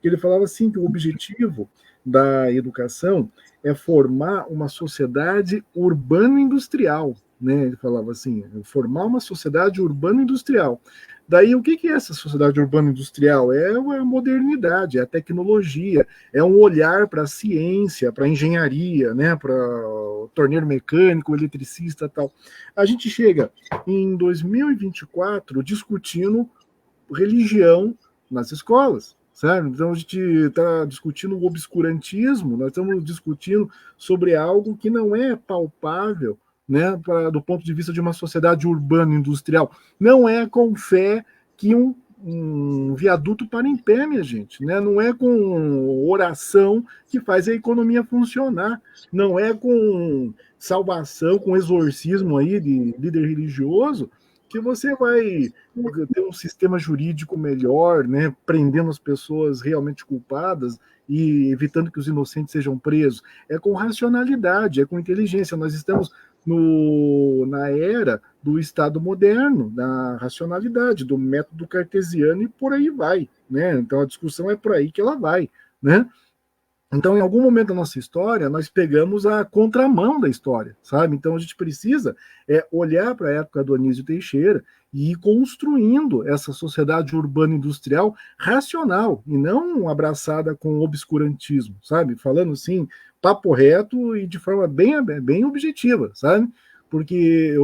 [SPEAKER 2] ele falava assim que o objetivo da educação é formar uma sociedade urbano-industrial, né? Ele falava assim, formar uma sociedade urbano-industrial. Daí, o que é essa sociedade urbano-industrial? É a modernidade, é a tecnologia, é um olhar para a ciência, para a engenharia, né? Para o torneiro mecânico, eletricista e tal. A gente chega em 2024 discutindo religião nas escolas, sabe? Então a gente está discutindo o obscurantismo, nós estamos discutindo sobre algo que não é palpável, né, do ponto de vista de uma sociedade urbana-industrial. Não é com fé que um viaduto para em pé, minha gente, né? Não é com oração que faz a economia funcionar, não é com salvação, com exorcismo aí de líder religioso que você vai ter um sistema jurídico melhor, né, prendendo as pessoas realmente culpadas e evitando que os inocentes sejam presos. É com racionalidade, é com inteligência. Nós estamos na era do Estado moderno, da racionalidade, do método cartesiano e por aí vai, né? Então a discussão é por aí que ela vai, né? Então, em algum momento da nossa história, nós pegamos a contramão da história, sabe? Então, a gente precisa olhar para a época do Anísio Teixeira e ir construindo essa sociedade urbana-industrial racional e não abraçada com obscurantismo, sabe? Falando assim, papo reto e de forma bem objetiva, sabe? Porque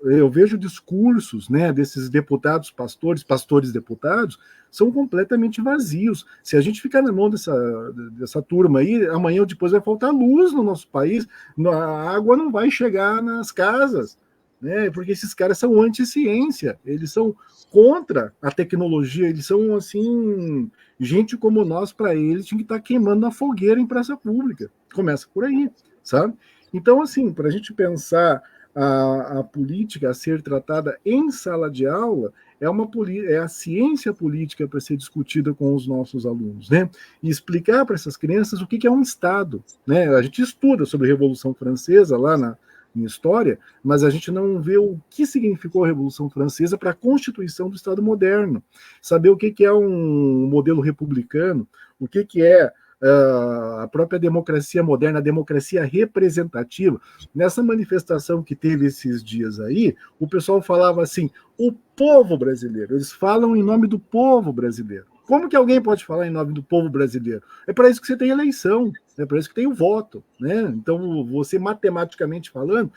[SPEAKER 2] eu vejo discursos, né, desses deputados pastores deputados, são completamente vazios. Se a gente ficar na mão dessa turma aí, amanhã ou depois vai faltar luz no nosso país, a água não vai chegar nas casas, né, porque esses caras são anti-ciência, eles são contra a tecnologia, eles são, assim, gente como nós, para eles, tinha que estar queimando na fogueira em praça pública. Começa por aí, sabe? Então, assim, para a gente pensar a política a ser tratada em sala de aula é a ciência política para ser discutida com os nossos alunos, né? E explicar para essas crianças o que é um Estado, né? A gente estuda sobre a Revolução Francesa lá em história, mas a gente não vê o que significou a Revolução Francesa para a constituição do Estado moderno, saber o que é um modelo republicano, o que é a própria democracia moderna, a democracia representativa. Nessa manifestação que teve esses dias aí, o pessoal falava assim, o povo brasileiro, eles falam em nome do povo brasileiro. Como que alguém pode falar em nome do povo brasileiro? É para isso que você tem eleição, é para isso que tem o voto, né? Então, você, matematicamente falando,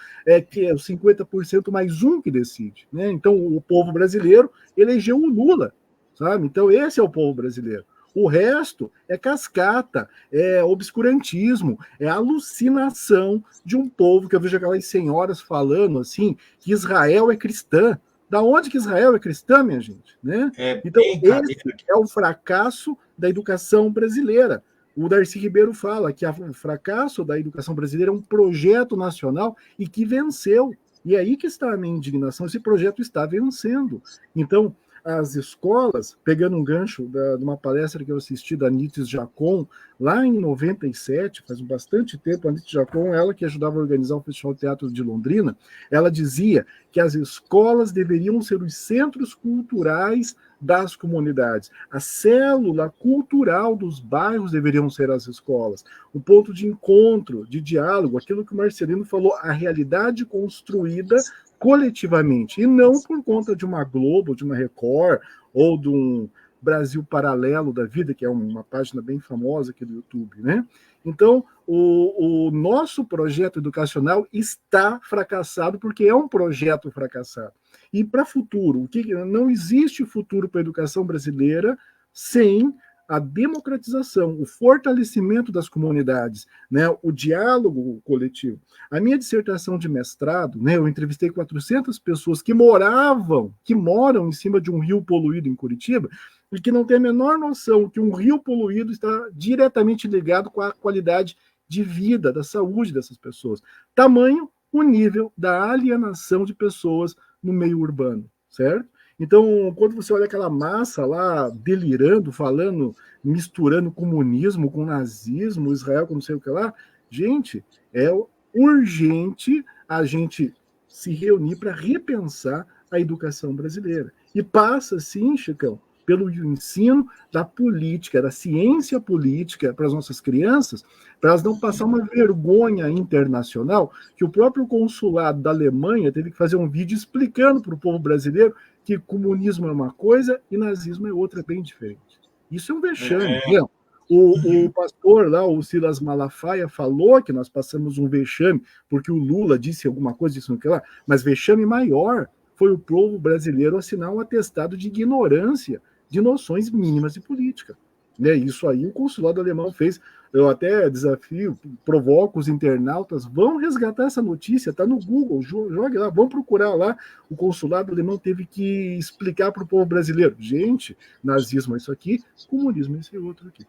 [SPEAKER 2] que é os 50% mais um que decide, né? Então, o povo brasileiro elegeu o Lula, sabe? Então, esse é o povo brasileiro. O resto é cascata, é obscurantismo, é alucinação de um povo, que eu vejo aquelas senhoras falando assim, que Israel é cristã. Da onde que Israel é cristã, minha gente? Né? Então, esse é o fracasso da educação brasileira. O Darcy Ribeiro fala que o fracasso da educação brasileira é um projeto nacional e que venceu. E é aí que está a minha indignação, esse projeto está vencendo. Então, as escolas, pegando um gancho de uma palestra que eu assisti da Nites Jacon, lá em 97, faz bastante tempo, a Nites Jacon, ela que ajudava a organizar o Festival de Teatro de Londrina, ela dizia que as escolas deveriam ser os centros culturais das comunidades. A célula cultural dos bairros deveriam ser as escolas. O ponto de encontro, de diálogo, aquilo que o Marcelino falou, a realidade construída coletivamente, e não por conta de uma Globo, de uma Record, ou de um Brasil Paralelo da vida, que é uma página bem famosa aqui do YouTube, né? Então, o nosso projeto educacional está fracassado porque é um projeto fracassado. E para futuro, não existe futuro para a educação brasileira sem a democratização, o fortalecimento das comunidades, né, o diálogo coletivo. A minha dissertação de mestrado, né, eu entrevistei 400 pessoas que moram em cima de um rio poluído em Curitiba, e que não tem a menor noção que um rio poluído está diretamente ligado com a qualidade de vida, da saúde dessas pessoas. Tamanho o nível da alienação de pessoas no meio urbano, certo? Então, quando você olha aquela massa lá delirando, falando, misturando comunismo com nazismo, Israel com não sei o que lá, gente, é urgente a gente se reunir para repensar a educação brasileira. E passa, sim, Chicão, pelo ensino da política, da ciência política para as nossas crianças, para elas não passar uma vergonha internacional, que o próprio consulado da Alemanha teve que fazer um vídeo explicando para o povo brasileiro que comunismo é uma coisa e nazismo é outra, bem diferente. Isso é um vexame. Não. O pastor lá, o Silas Malafaia, falou que nós passamos um vexame porque o Lula disse alguma coisa, disse não que lá, mas vexame maior foi o povo brasileiro assinar um atestado de ignorância de noções mínimas de política. Né? Isso aí o consulado alemão fez. Eu até desafio, provoco os internautas, vão resgatar essa notícia, está no Google, jogue lá, vão procurar lá. O consulado alemão teve que explicar para o povo brasileiro, gente, nazismo é isso aqui, comunismo é esse outro aqui.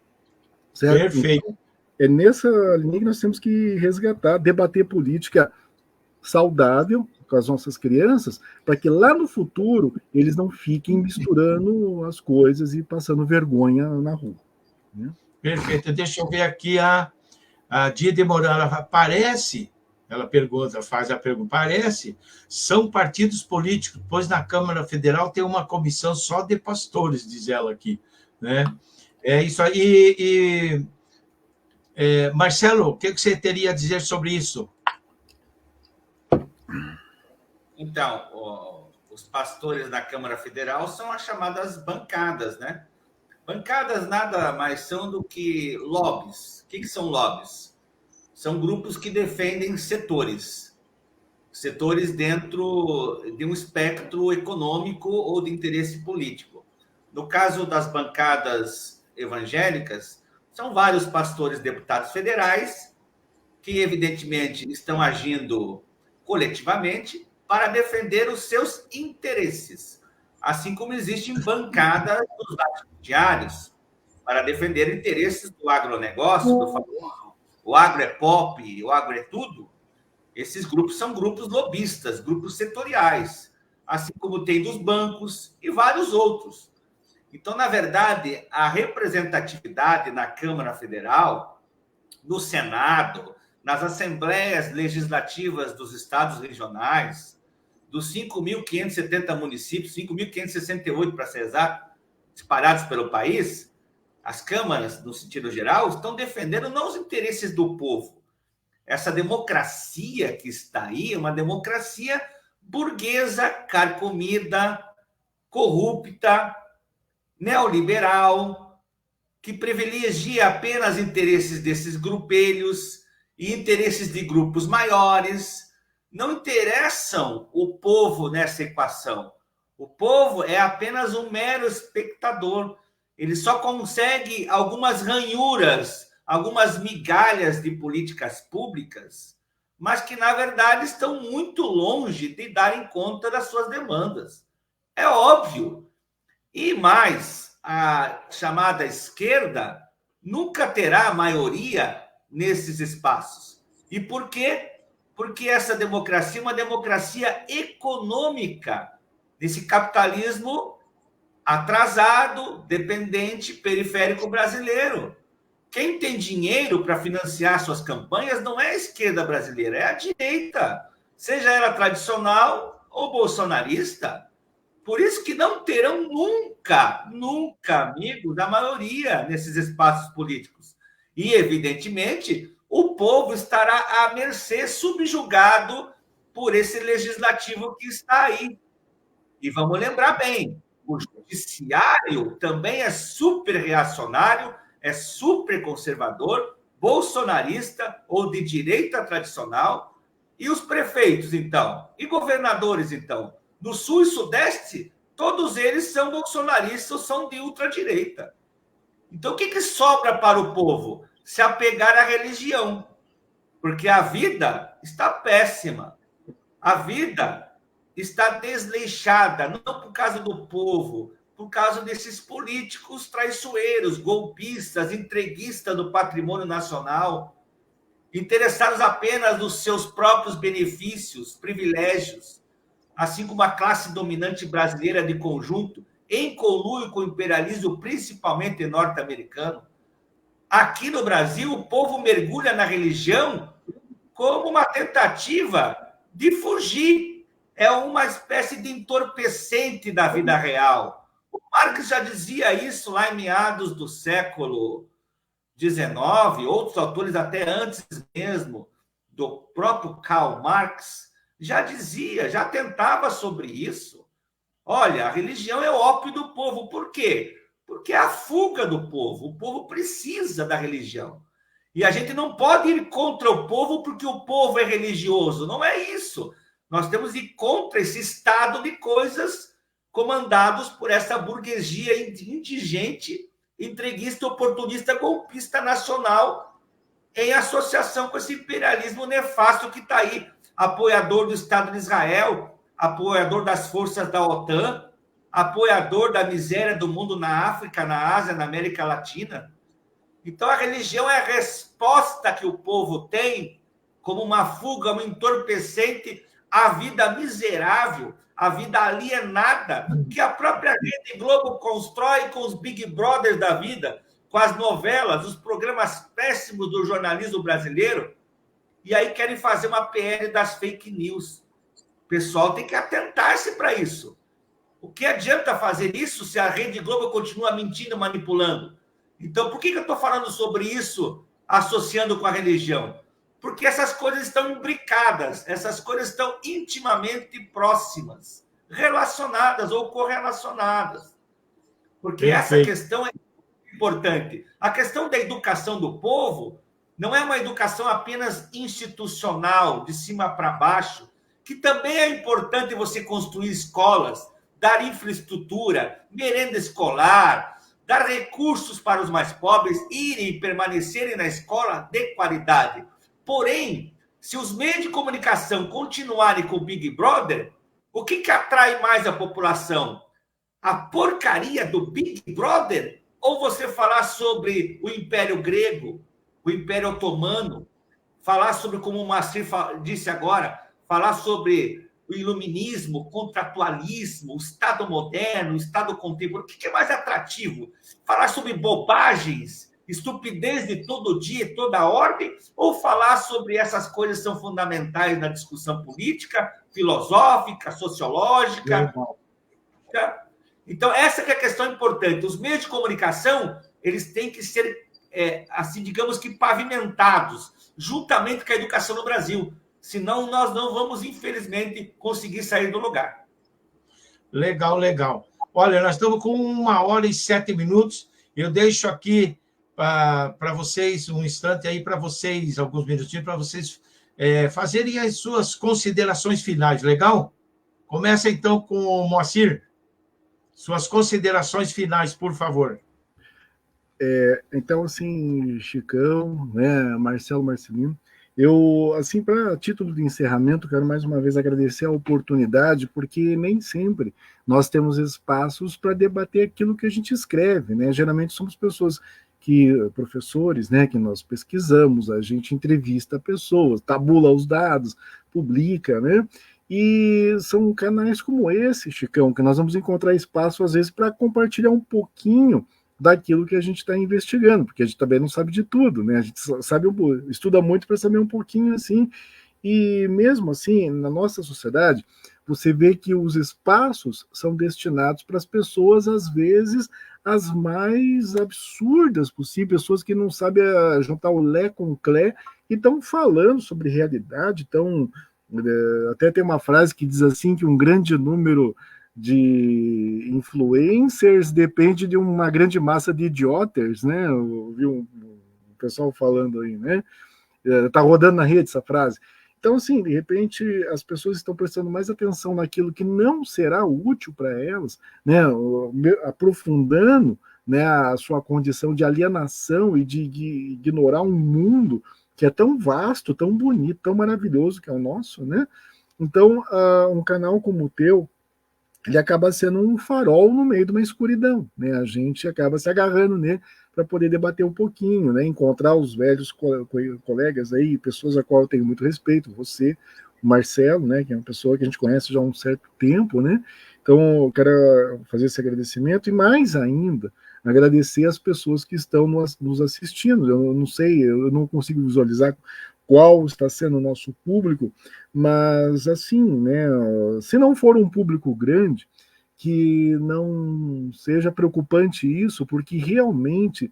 [SPEAKER 2] Certo?
[SPEAKER 1] Perfeito.
[SPEAKER 2] Então, é nessa linha que nós temos que resgatar, debater política saudável com as nossas crianças, para que lá no futuro eles não fiquem misturando as coisas e passando vergonha na rua. Né?
[SPEAKER 1] Perfeito. Deixa eu ver aqui a Dida Moura. Parece, ela pergunta, faz a pergunta, parece, são partidos políticos, pois na Câmara Federal tem uma comissão só de pastores, diz ela aqui. Né? É isso aí. Marcelo, o que você teria a dizer sobre isso?
[SPEAKER 3] Então, os pastores da Câmara Federal são as chamadas bancadas, né? Bancadas nada mais são do que lobbies. O que são lobbies? São grupos que defendem setores dentro de um espectro econômico ou de interesse político. No caso das bancadas evangélicas, são vários pastores deputados federais que, evidentemente, estão agindo coletivamente para defender os seus interesses, assim como existem bancadas dos latifundiários para defender interesses do agronegócio, do famoso, o agro é pop, o agro é tudo. Esses grupos são grupos lobistas, grupos setoriais, assim como tem dos bancos e vários outros. Então, na verdade, a representatividade na Câmara Federal, no Senado, nas assembleias legislativas dos estados regionais, dos 5.570 municípios, 5.568 para ser exato, espalhados pelo país, as câmaras, no sentido geral, estão defendendo não os interesses do povo. Essa democracia que está aí é uma democracia burguesa, carcomida, corrupta, neoliberal, que privilegia apenas interesses desses grupelhos e interesses de grupos maiores. Não interessam o povo nessa equação. O povo é apenas um mero espectador. Ele só consegue algumas ranhuras, algumas migalhas de políticas públicas, mas que, na verdade, estão muito longe de darem conta das suas demandas. É óbvio. E mais, a chamada esquerda nunca terá maioria nesses espaços. E por quê? Porque essa democracia é uma democracia econômica, desse capitalismo atrasado, dependente, periférico brasileiro. Quem tem dinheiro para financiar suas campanhas não é a esquerda brasileira, é a direita, seja ela tradicional ou bolsonarista. Por isso que não terão nunca amigos da maioria nesses espaços políticos. E, evidentemente, o povo estará à mercê, subjugado por esse legislativo que está aí. E vamos lembrar bem, o judiciário também é super reacionário, é super conservador, bolsonarista ou de direita tradicional. E os prefeitos, então? E governadores, então? No Sul e Sudeste, todos eles são bolsonaristas ou são de ultradireita. Então, o que sobra para o povo? Se apegar à religião. Porque a vida está péssima. A vida está desleixada, não por causa do povo, por causa desses políticos traiçoeiros, golpistas, entreguistas do patrimônio nacional, interessados apenas nos seus próprios benefícios, privilégios, assim como a classe dominante brasileira de conjunto, em conluio com o imperialismo, principalmente norte-americano. Aqui no Brasil, o povo mergulha na religião como uma tentativa de fugir. É uma espécie de entorpecente da vida real. O Marx já dizia isso lá em meados do século XIX, outros autores até antes mesmo do próprio Karl Marx já dizia, já tentava sobre isso. Olha, a religião é o ópio do povo. Por quê? Porque é a fuga do povo. O povo precisa da religião. E a gente não pode ir contra o povo porque o povo é religioso. Não é isso. Nós temos que ir contra esse estado de coisas comandados por essa burguesia indigente, entreguista, oportunista, golpista nacional, em associação com esse imperialismo nefasto que está aí, apoiador do Estado de Israel, apoiador das forças da OTAN, apoiador da miséria do mundo na África, na Ásia, na América Latina. Então, a religião é a resposta que o povo tem como uma fuga, um entorpecente à vida miserável, à vida alienada, que a própria Rede Globo constrói com os Big Brothers da vida, com as novelas, os programas péssimos do jornalismo brasileiro, e aí querem fazer uma PL das fake news. O pessoal tem que atentar-se para isso. O que adianta fazer isso se a Rede Globo continua mentindo, manipulando? Então, por que eu estou falando sobre isso, associando com a religião? Porque essas coisas estão imbricadas, essas coisas estão intimamente próximas, relacionadas ou correlacionadas. Porque essa questão é importante. A questão da educação do povo não é uma educação apenas institucional, de cima para baixo, que também é importante você construir escolas, dar infraestrutura, merenda escolar, dar recursos para os mais pobres irem e permanecerem na escola de qualidade. Porém, se os meios de comunicação continuarem com o Big Brother, o que atrai mais a população? A porcaria do Big Brother? Ou você falar sobre o Império Grego, o Império Otomano, falar sobre, como o Moacir disse agora, falar sobre o iluminismo, o contratualismo, o Estado moderno, o Estado contemporâneo? O que é mais atrativo? Falar sobre bobagens, estupidez de todo dia, toda ordem, ou falar sobre essas coisas que são fundamentais na discussão política, filosófica, sociológica? Então, essa que é a questão importante. Os meios de comunicação, eles têm que ser, assim, digamos que pavimentados, juntamente com a educação no Brasil. Senão, nós não vamos, infelizmente, conseguir sair do lugar.
[SPEAKER 1] Legal, legal. Olha, nós estamos com 1h07. Eu deixo aqui para vocês um instante aí, para vocês, alguns minutinhos, para vocês fazerem as suas considerações finais, legal? Começa então com o Moacir. Suas considerações finais, por favor.
[SPEAKER 2] Então, assim, Chicão, né, Marcelo, Marcelino, eu, assim, para título de encerramento, quero mais uma vez agradecer a oportunidade, porque nem sempre nós temos espaços para debater aquilo que a gente escreve, né? Geralmente somos pessoas professores, né, que nós pesquisamos, a gente entrevista pessoas, tabula os dados, publica, né? E são canais como esse, Chicão, que nós vamos encontrar espaço, às vezes, para compartilhar um pouquinho daquilo que a gente está investigando, porque a gente também não sabe de tudo, né? A gente estuda muito para saber um pouquinho assim, e mesmo assim, na nossa sociedade, você vê que os espaços são destinados para as pessoas, às vezes, as mais absurdas possíveis, pessoas que não sabem juntar o lé com o clé, e estão falando sobre realidade, até tem uma frase que diz assim, que um grande número de influencers depende de uma grande massa de idiotas, né? Eu vi um pessoal falando aí, né? Tá rodando na rede essa frase. Então, assim, de repente, as pessoas estão prestando mais atenção naquilo que não será útil para elas, né? Aprofundando, né, a sua condição de alienação e de ignorar um mundo que é tão vasto, tão bonito, tão maravilhoso que é o nosso, né? Então, um canal como o teu, ele acaba sendo um farol no meio de uma escuridão, né? A gente acaba se agarrando nele para poder debater um pouquinho, né? Encontrar os velhos colegas aí, pessoas a qual eu tenho muito respeito, você, o Marcelo, né? Que é uma pessoa que a gente conhece já há um certo tempo, né? Então, eu quero fazer esse agradecimento e mais ainda agradecer as pessoas que estão nos assistindo. Eu não sei, eu não consigo visualizar qual está sendo o nosso público, mas assim, né, se não for um público grande, que não seja preocupante isso, porque realmente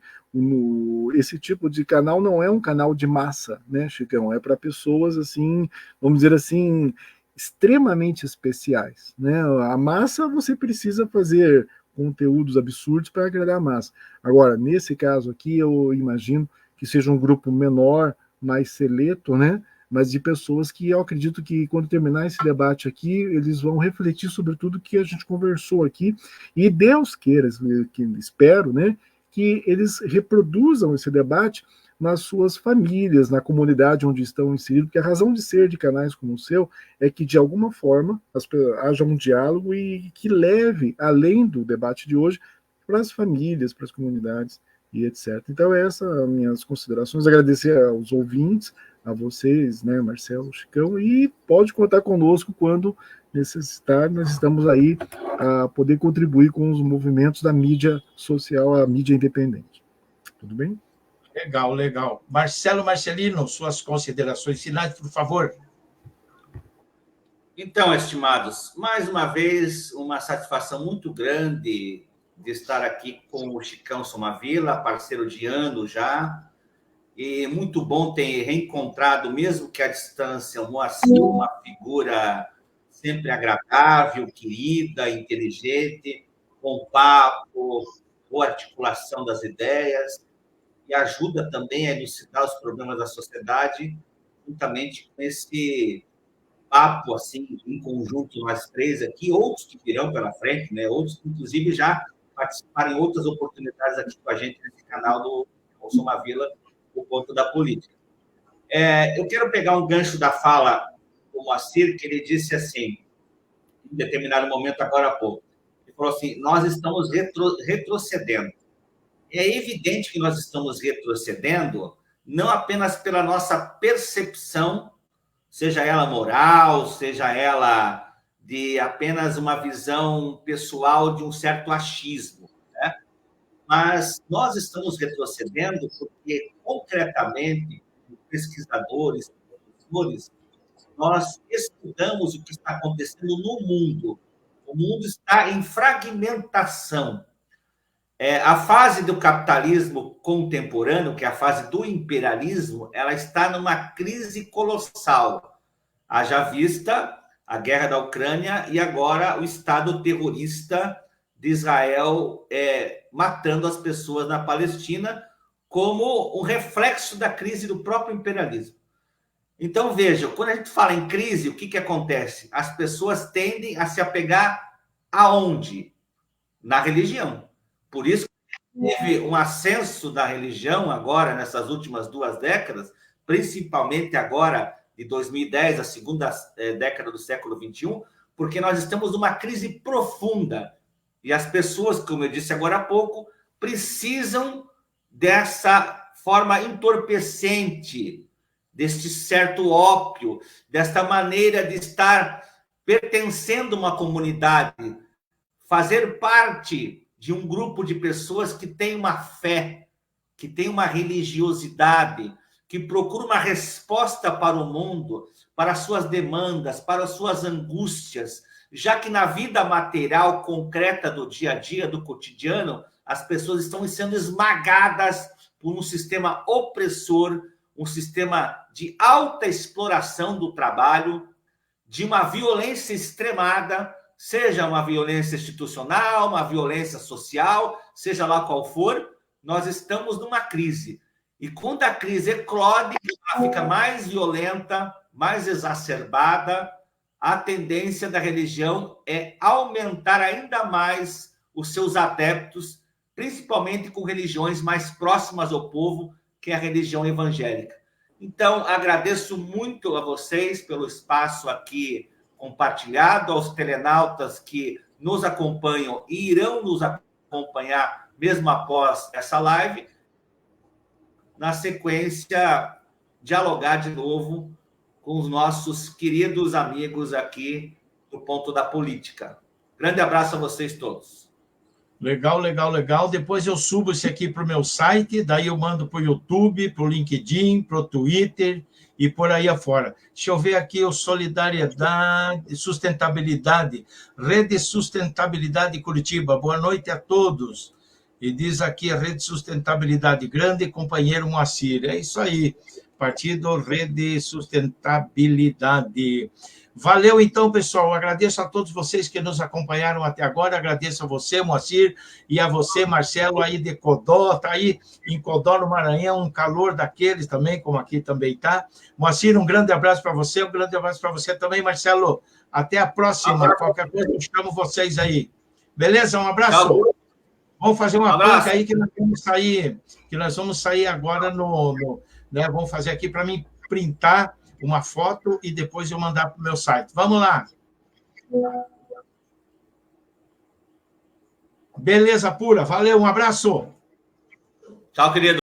[SPEAKER 2] esse tipo de canal não é um canal de massa, né, Chicão? É para pessoas assim, vamos dizer assim, extremamente especiais, né? A massa você precisa fazer conteúdos absurdos para agradar a massa. Agora, nesse caso aqui, eu imagino que seja um grupo menor, mais seleto, né? Mas de pessoas que eu acredito que quando terminar esse debate aqui, eles vão refletir sobre tudo que a gente conversou aqui, e Deus queira, que espero, né, que eles reproduzam esse debate nas suas famílias, na comunidade onde estão inseridos, porque a razão de ser de canais como o seu é que, de alguma forma, haja um diálogo e que leve, além do debate de hoje, para as famílias, para as comunidades e etc. Então, essas são minhas considerações. Agradecer aos ouvintes, a vocês, né, Marcelo, Chicão, e pode contar conosco quando necessitar. Nós estamos aí a poder contribuir com os movimentos da mídia social, a mídia independente. Tudo bem?
[SPEAKER 1] Legal, legal. Marcelino, suas considerações finais, por favor.
[SPEAKER 3] Então, estimados, mais uma vez, uma satisfação muito grande de estar aqui com o Chicão Somavila, parceiro de ano já, e muito bom ter reencontrado, mesmo que à distância, o Moacir, uma figura sempre agradável, querida, inteligente, com papo, boa articulação das ideias, e ajuda também a elucidar os problemas da sociedade, juntamente com esse papo, assim, em conjunto, nós três aqui, outros que virão pela frente, né? Outros que, inclusive, já participaram em outras oportunidades aqui com a gente nesse canal do Somavila, por conta da política. Eu quero pegar um gancho da fala do Moacir, que ele disse assim, em determinado momento, agora há pouco, ele falou assim, nós estamos retrocedendo. É evidente que nós estamos retrocedendo, não apenas pela nossa percepção, seja ela moral, seja ela de apenas uma visão pessoal de um certo achismo, né? Mas nós estamos retrocedendo porque, concretamente, pesquisadores, professores, nós estudamos o que está acontecendo no mundo. O mundo está em fragmentação. A fase do capitalismo contemporâneo, que é a fase do imperialismo, ela está numa crise colossal. Haja vista a guerra da Ucrânia e agora o Estado terrorista de Israel matando as pessoas na Palestina como um reflexo da crise do próprio imperialismo. Então, veja, quando a gente fala em crise, o que acontece? As pessoas tendem a se apegar aonde? Na religião. Por isso teve um ascenso da religião agora, nessas últimas 2 décadas, principalmente agora, de 2010, a segunda década do século XXI, porque nós estamos numa crise profunda. E as pessoas, como eu disse agora há pouco, precisam dessa forma entorpecente, deste certo ópio, desta maneira de estar pertencendo a uma comunidade, fazer parte de um grupo de pessoas que tem uma fé, que tem uma religiosidade, que procura uma resposta para o mundo, para as suas demandas, para as suas angústias, já que na vida material concreta do dia a dia, do cotidiano, as pessoas estão sendo esmagadas por um sistema opressor, um sistema de alta exploração do trabalho, de uma violência extremada, seja uma violência institucional, uma violência social, seja lá qual for, nós estamos numa crise. E quando a crise eclode, ela fica mais violenta, mais exacerbada, a tendência da religião é aumentar ainda mais os seus adeptos, principalmente com religiões mais próximas ao povo, que é a religião evangélica. Então, agradeço muito a vocês pelo espaço aqui compartilhado, aos telenautas que nos acompanham e irão nos acompanhar mesmo após essa live. Na sequência, dialogar de novo com os nossos queridos amigos aqui do Ponto da Política. Grande abraço a vocês todos.
[SPEAKER 1] Legal, legal, legal. Depois eu subo esse aqui para o meu site, daí eu mando para o YouTube, para o LinkedIn, para o Twitter e por aí afora. Deixa eu ver aqui o Solidariedade, Sustentabilidade, Rede Sustentabilidade Curitiba. Boa noite a todos. E diz aqui a Rede Sustentabilidade, grande companheiro Moacir. É isso aí, Partido Rede Sustentabilidade. Valeu, então, pessoal. Agradeço a todos vocês que nos acompanharam até agora. Agradeço a você, Moacir, e a você, Marcelo, aí de Codó. Está aí em Codó, no Maranhão, um calor daqueles também, como aqui também está. Moacir, um grande abraço para você, um grande abraço para você também, Marcelo. Até a próxima. Qualquer coisa, eu chamo vocês aí. Beleza? Um abraço.
[SPEAKER 3] Tchau.
[SPEAKER 1] Vamos fazer uma panca aí que nós vamos sair agora né? Vamos fazer aqui para mim printar uma foto e depois eu mandar para o meu site. Vamos lá. Beleza pura. Valeu, um abraço.
[SPEAKER 3] Tchau, querido.